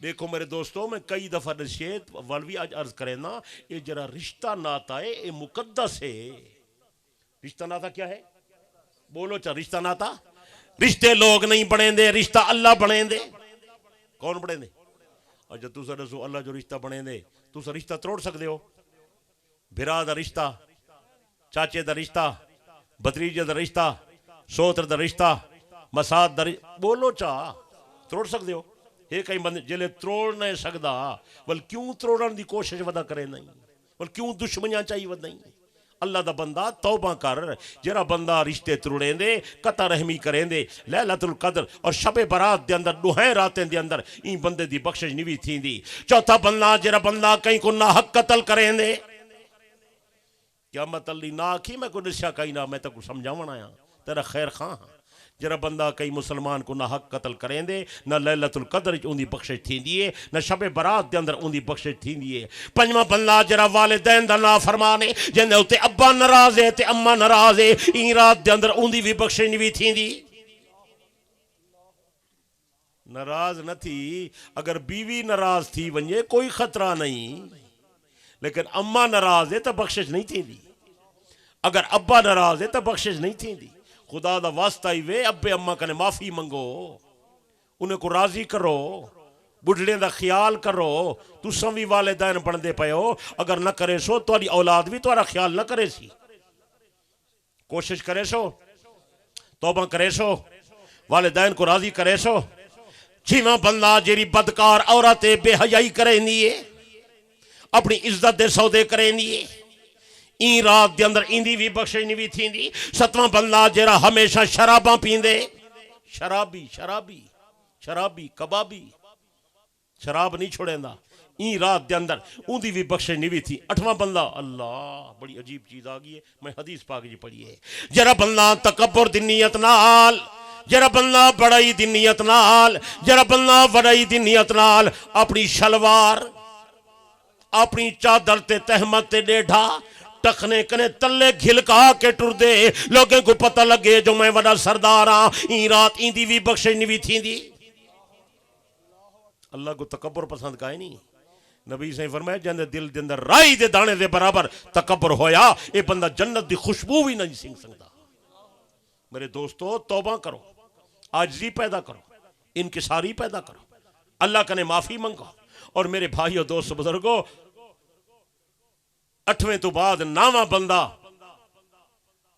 Speaker 2: دیکھو میرے دوستوں میں کئی دفعہ نشیت والوی آج عرض کریں نا یہ جرا رشتہ ناتا ہے یہ مقدس ہے رشتہ ناتا کیا ہے بولو چا رشتہ ناتا رشتے لوگ نہیں بڑھیں دے رشتہ اللہ بڑھیں دے کون بڑھیں دے اچھا تو سا رسو اللہ جو رشتہ بڑھیں دے تو سا رشتہ تروڑ سکتے ہو بھرا دا رشتہ چاچے دا رشتہ بھتریجے دا رشتہ سوتر دا رشتہ مساد دا رشتہ بولو چا تروڑ سکتے ہو ایک کئی بندے جلے تروڑ نہیں سکدا بل کیوں تروڑن دی کوشش ودا کرے نہیں بل کیوں دشمنیاں چاہیے ود نہیں اللہ دا بندہ توبہ کر جرا بندہ رشتے تروڑیں دے قطع رحمی کریں دے لیلۃ القدر اور شب برات دے اندر دوہیں راتیں دے اندر این بندے دی بخشش نہیں تھی دی چوتھا بندہ جرا بندہ کہیں کو ناحق قتل کریں دے کیا مطلب نہ کی میں کو نشا کہیں نہ میں تک سمجھاون آیا تیرا خیر خواہ جرا بندہ کئی مسلمان کو نہ حق قتل کریں دے نہ لیلۃ القدر ان دی بخشش تھی دیئے نہ شب برات دے اندر ان دی بخشش تھی دیئے پنجواں بندہ جرا والدین دا نافرمانے جندے ہوتے ابا ناراض ہے تے اماں ناراض ہے این رات دے اندر ان دی بھی بخشش نہیں تھی دی ناراض نہ تھی اگر بیوی ناراض تھی ونجے کوئی خطرہ نہیں لیکن اماں ناراض ہے تو بخشش نہیں تھی دی اگر ابا ناراض ہے تو بخشش نہیں تھی دی خدا دا واسطہ ہی وے ابے اماں کنے معافی منگو انہیں کو راضی کرو بڑھڑے دا خیال کرو تو سنوی والدین بن دے پے ہو اگر نہ کرے سو تاری اولاد بھی تارا خیال نہ کرے سی کوشش کرے سو توبہ کرے سو والدین کو راضی کرے سو چھیواں بندہ جیری بدکار عورتیں بے حیائی کریں دیئے اپنی عزت دے سودے کریں دیئے این رات دے اندر ایندی بھی بخشش نہیں تھی دی ستواں بندہ جیرا ہمیشہ شراباں پیندے شرابی کبابی شراب نہیں چھوڑیں دا این رات دے اندر اوندی بھی بخشش نہیں تھی اٹھواں بندہ اللہ بڑی عجیب چیز آگئی ہے میں حدیث پاک جی پڑھی ہے جیرا بندہ تکبر دی نیت نال جرا بندہ بڑائی دی نیت نال جرا بندہ بڑائی دی نیت نال اپنی شلوار اپنی چادر تے تہمت تے ڈیڑھا ٹکنے کنے تلے گھلکا کے ٹر دے لوگوں کو پتہ لگے جو میں وڈا سردار ہاں این رات این دی بھی بخشش نہیں تھی دی اللہ کو تکبر پسند کا ہے نہیں نبی سے فرمایا جن دل دے اندر رائی دے دانے دے برابر تکبر ہویا اے بندہ جنت دی خوشبو بھی نہیں سنگ سکتا میرے دوستو توبہ کرو عاجزی پیدا کرو انکساری پیدا کرو اللہ کنے معافی منگو اور میرے بھائیو دوست بزرگو اٹھویں تو بعد ناواں بندہ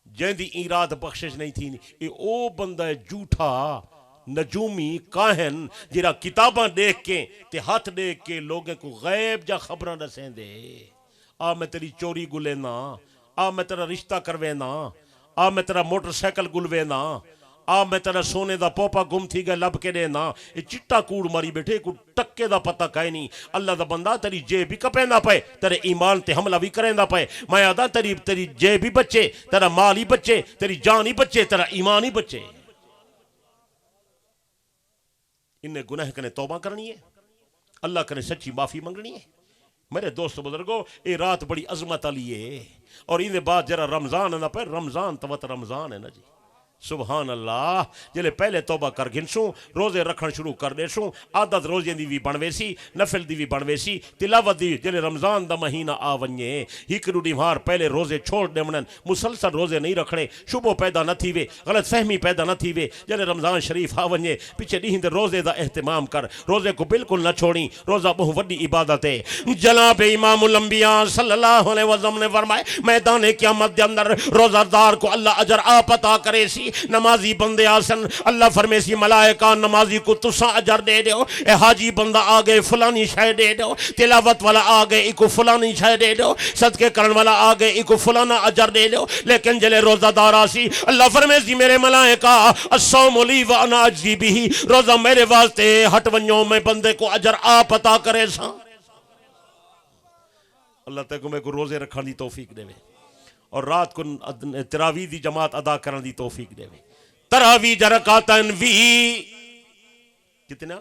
Speaker 2: جن دی این رات بخشش نہیں تھی اے او بندہ جھوٹا نجومی کاہن جرا کتاباں دیکھ کے تے ہاتھ دیکھ کے لوگوں کو غیب جا خبراں دسیں دے آ میں تیری چوری گلینا آ میں تیرا رشتہ کروینا آ میں تیرا موٹر سائیکل گلوینا آ میں تیرا سونے دا پوپا گم تھی گئے لب کے دینا یہ چٹا کوڑ ماری بیٹھے کو ٹکے دا پتہ کہے نہیں اللہ دا بندہ تیری جیب بھی کپے نہ پائے تیرے ایمان تے حملہ بھی کریں نہ پائے میں آدھا تیری جیب بھی بچے تیرا مال ہی بچے تیری جان ہی بچے تیرا ایمان ہی بچے انہیں گناہ کنے توبہ کرنی ہے اللہ کنے سچی معافی منگنی ہے میرے دوست بزرگو اے رات بڑی عظمت علی ہے اور انہیں بعد جرا رمضان ہے نا پہ رمضان توت رمضان ہے نا جی سبحان اللہ جلے پہلے توبہ کر گنسوں روزے رکھن شروع کر دے سوں عادت روزے دی بھی بنوے سی نفل دی بھی بنوے سی تلاوت دی جلے رمضان دا مہینہ آ ونجے ہک روڈی مار پہلے روزے چھوڑ دے منن مسلسل روزے نہیں رکھنے شبہ پیدا نہ تھی وے غلط فہمی پیدا نہ تھی وے جلے رمضان شریف آ ونجے پیچھے ڈیہن دے روزے دا اہتمام کر روزے کو بالکل نہ چھوڑی روزہ بہت وڈی عبادت ہے جناب امام الانبیاء صلی اللہ علیہ وسلم نے فرمائے میدان قیامت دے اندر روزہ دار کو اللہ اجر آپ عطا کرے سی نمازی بندے آسن اللہ فرمے سی ملائکہ نمازی کو تساں اجر دے دو اے حاجی بندہ آگے فلانی شے دے دو تلاوت والا آگے ایکو فلانی شے دے دو صدقے کرن والا آگے ایکو فلانا اجر دے دو لیکن جلے روزہ دار آسی اللہ فرمے سی میرے ملائکہ الصوم لی وانا اجزی بھی روزہ میرے واسطے ہٹ ونجوں میں بندے کو اجر آپ عطا کرے سا اللہ تک میں کو روزے رکھن دی توفیق دے اور رات کو تراویح دی جماعت ادا کرن دی توفیق دے تراویح جرکاتن وی کتنا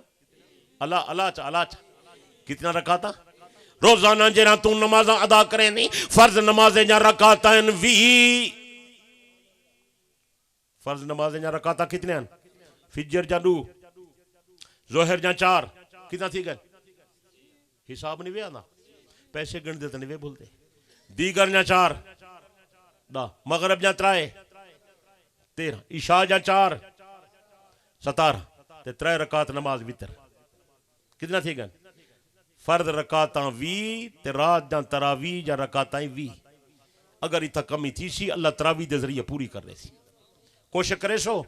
Speaker 2: اللہ کتنا رکھاتا روزانہ جہاں تو نمازاں ادا کریں نہیں فرض نمازیں جہاں رکعتیں وی فرض نمازیں جہاں رکعتیں کتنے ہیں فجر جا 2 ظہر جا 4 کتنا تھی گئے حساب نہیں وے آنا پیسے گن دیتے نہیں وے بھولتے دیگر جا 4 مغرب جا 3 13 عشاء جا 4 17 تے 3 رکعت نماز وتر کتنا تھی گئے فرد رکعتاں 20 تے رات جا تراویح جا رکعتاں 20 اگر اتھا کمی تھی سی اللہ تراویح دے ذریعے پوری کر رہے سی کوشش کرے سو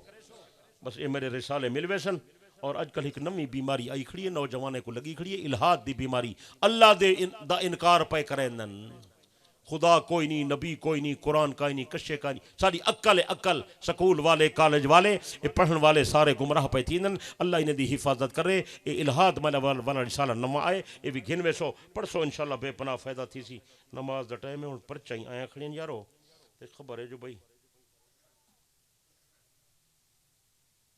Speaker 2: بس یہ میرے رسالے ملوے سن اور اج کل ایک نمی بیماری آئی کھڑی ہے نوجوانے کو لگی کھڑی ہے الہاد دی بیماری اللہ دے دا انکار پہ کریں نن خدا کوئی نہیں نبی کوئی نہیں قرآن کا نہیں کشے کا نہیں ساری عقل سکول والے کالج والے یہ پڑھن والے سارے گمراہ پہ تھی اللہ انہیں دی حفاظت کرے یہ الہاد والا رسالہ نما آئے یہ بھی گھن ویسو پڑھسو انشاءاللہ بے پناہ فائدہ تھی سی نماز دا ٹائم ہے پرچائیں آیا کھڑیں یارو خبر ہے جو بھائی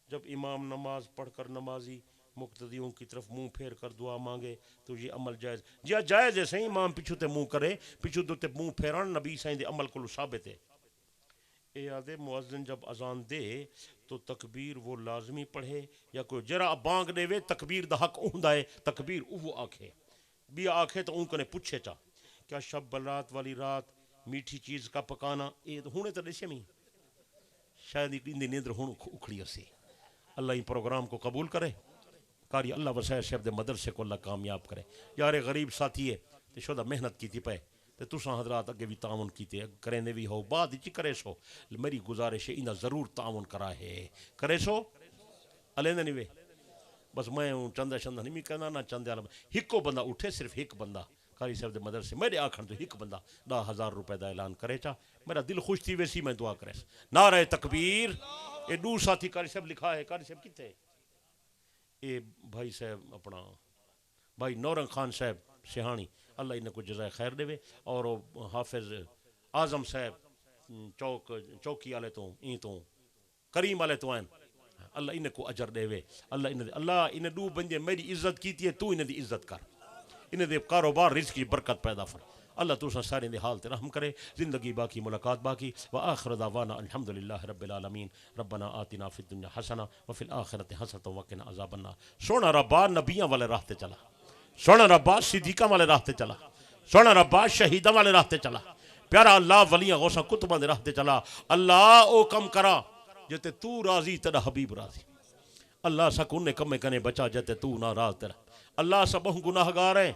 Speaker 2: جب امام نماز پڑھ کر نمازی مقتدیوں کی طرف منہ پھیر کر دعا مانگے تو یہ عمل جائز جی جائز ہے صحیح امام پچھو تے منہ کرے پچھو تے منہ پھیران نبی سائیں دے عمل کو ثابت ہے اے یاد ہے مؤذن جب اذان دے تو تکبیر وہ لازمی پڑھے یا کوئی جرا بانگ دے وے تکبیر دا حق ہوندا ہے تکبیر وہ آکھے بھی آکھے تو ان کو نے پوچھے چا کیا شب برات والی رات میٹھی چیز کا پکانا اے ہونے تو دیشے میں شاید ان دی نیندر ہون اکھڑی اسی اللہ ان پروگرام کو قبول کرے کاری اللہ وسائل شیف دے مدرسے کو اللہ کامیاب کرے یار غریب ساتھی ہے تے شدہ محنت کیتی پے تے تساں حضرات اگے بھی تعاون کیتے کریں بھی ہو بعد چی کرے سو میری گزارش ہے انہاں ضرور تعاون کرا ہے کرے سو علیندہ نہیں وے بس میں چندہ نہیں میں کہنا نہ چندہ ہکو بندہ اٹھے صرف ایک بندہ کاری صاحب دے مدرسے میرے آکھن تو ایک بندہ 10,000 روپے دا اعلان کرے چا میرا دل خوش تھی ویسی میں دعا کرے نعرہ تکبیر یہ 2 ساتھی کاری صاحب لکھا ہے کاری صاحب کتے اے بھائی صاحب اپنا بھائی نورنگ خان صاحب سہانی اللہ انہیں کو جزائے خیر دے اور حافظ اعظم صاحب چوکی والے تو این تو کریم والے تو ہیں اللہ انہیں کو اجر دے اللہ انہیں 2 بندے میری عزت کیتی ہے تو انہیں دی عزت کر انہیں دے کاروبار رزق کی برکت پیدا فر اللہ تو سارے دے حال تے رحم کرے زندگی باقی ملاقات باقی وآخر دعوانا الحمدللہ رب العالمین ربنا آتنا فی الدنیا حسنہ وفی الآخرت حسنۃ وقنا عذاب النار سونا ربا نبیاں والے راستے چلا سونا ربا صدیقاں والے راستے چلا سونا ربا شہیداں والے راستے چلا پیارا اللہ ولیاں غوثاں کتباں دے راستے چلا اللہ او کم کرا جتے تو راضی تیرا حبیب راضی اللہ سا کنے کمے کنے بچا جتے تو ناراض تیرا اللہ سا بہن گناہگار ہیں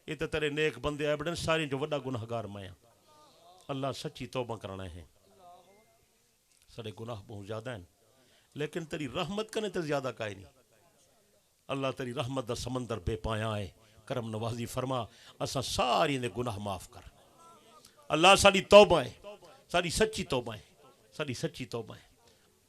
Speaker 2: یہ تو تیرے نیک بندے آئے بڑھن سارے جو وڈا گناہگار میں ہیں اللہ سچی توبہ کرنا ہے سارے گناہ بہت زیادہ ہیں لیکن تیری رحمت کنے تے زیادہ کائے نہیں اللہ تیری رحمت دا سمندر بے پایا ہے کرم نوازی فرما اسا ساری نے گناہ معاف کر اللہ ساری توبہ ہے ساری سچی توبہ ہے ساری سچی توبہ ہے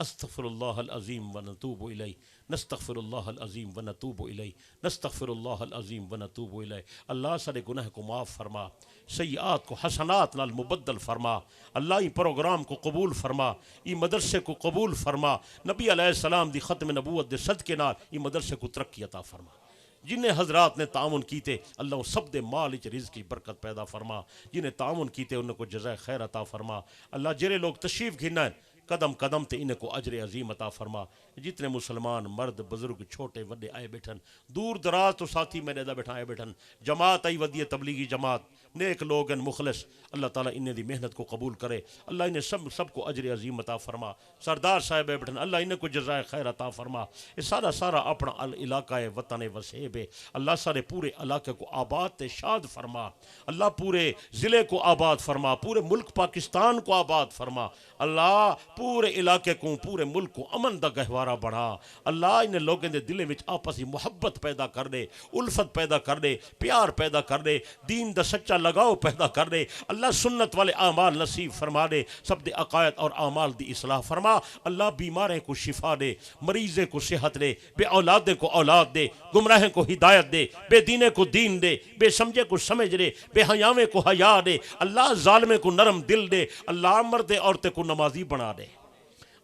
Speaker 2: استغفر اللہ العظیم ونتوب الیہ نستغفر اللہ العظیم ونتوب الیہ نستغفر اللہ العظیم ونتوب الیہ اللہ سارے گناہ کو معاف فرما سیئات کو حسنات نال مبدل فرما اللہ ای پروگرام کو قبول فرما ای مدرسے کو قبول فرما نبی علیہ السلام دی ختم نبوت دے صدقے نال ای مدرسے کو ترقی عطا فرما جنہیں حضرات نے تعاون کیتے اللہ سب دے مال اچ رزق کی برکت پیدا فرما جنہیں تعاون کیتے ان کو جزائے خیر عطا فرما اللہ جرے لوگ تشریف گھنائیں قدم قدم تے انہیں کو اجر عظیم عطا فرما جتنے مسلمان مرد بزرگ چھوٹے وڈے آئے بیٹھن دور دراز تو ساتھی میرے دا بیٹھا آئے بیٹھن جماعت آئی ودی تبلیغی جماعت نیک لوگ ان مخلص اللہ تعالیٰ انہیں دی محنت کو قبول کرے اللہ انہیں سب کو اجر عظیم عطا فرما سردار صاحب آئے بیٹھن اللہ انہیں کو جزائے خیر عطا فرما یہ سارا اپنا علاقہ وطن وسیب ہے اللہ سارے پورے علاقے کو آباد تے شاد فرما اللہ پورے ضلع کو آباد فرما پورے ملک پاکستان کو آباد فرما اللہ پورے علاقے کو پورے ملک کو امن دا گہوارہ بڑھا اللہ انہیں لوگوں دے دلے وچ آپسی محبت پیدا کر دے الفت پیدا کر دے پیار پیدا کر دے دین دا سچا لگاؤ پیدا کر دے اللہ سنت والے اعمال نصیب فرما دے سب دے عقائد اور اعمال دی اصلاح فرما اللہ بیماریں کو شفا دے مریضیں کو صحت دے بے اولادیں کو اولاد دے گمراہیں کو ہدایت دے بے دینے کو دین دے بے سمجھے کو سمجھ دے بے حیاویں کو حیا دے اللہ ظالمیں کو نرم دل دے اللہ مرد عورتیں کو نمازی بنا دے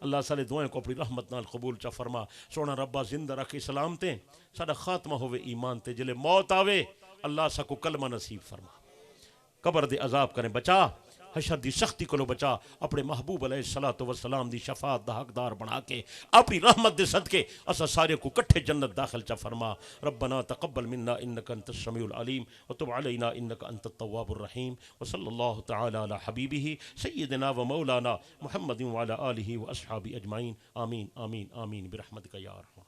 Speaker 2: اللہ سارے دعائیں کو اپنی رحمت نال قبول چا فرما. سونا ربا زندہ رکھ سلامتیں ساڈا خاتمہ ہوئے ایمان تے جلے موت آوے اللہ سا کو کلمہ نصیب فرما. قبر دے عذاب کریں بچا, حشر دی سختی کو بچا, اپنے محبوب علیہ الصلوۃ والسلام دی شفاعت دا حقدار بنا کے اپنی رحمت دے صدقے اسا سارے کو کٹھے جنت داخل چا فرما. ربنا تقبل منا انک انت السمیع العلیم وتب علینا انک انت التواب الرحیم. وصلی اللہ تعالی علی حبیبہ سیدنا و مولانا محمد وعلی آلہ واصحابہ اجمعین. آمین آمین آمین برحمتک یا ارحم.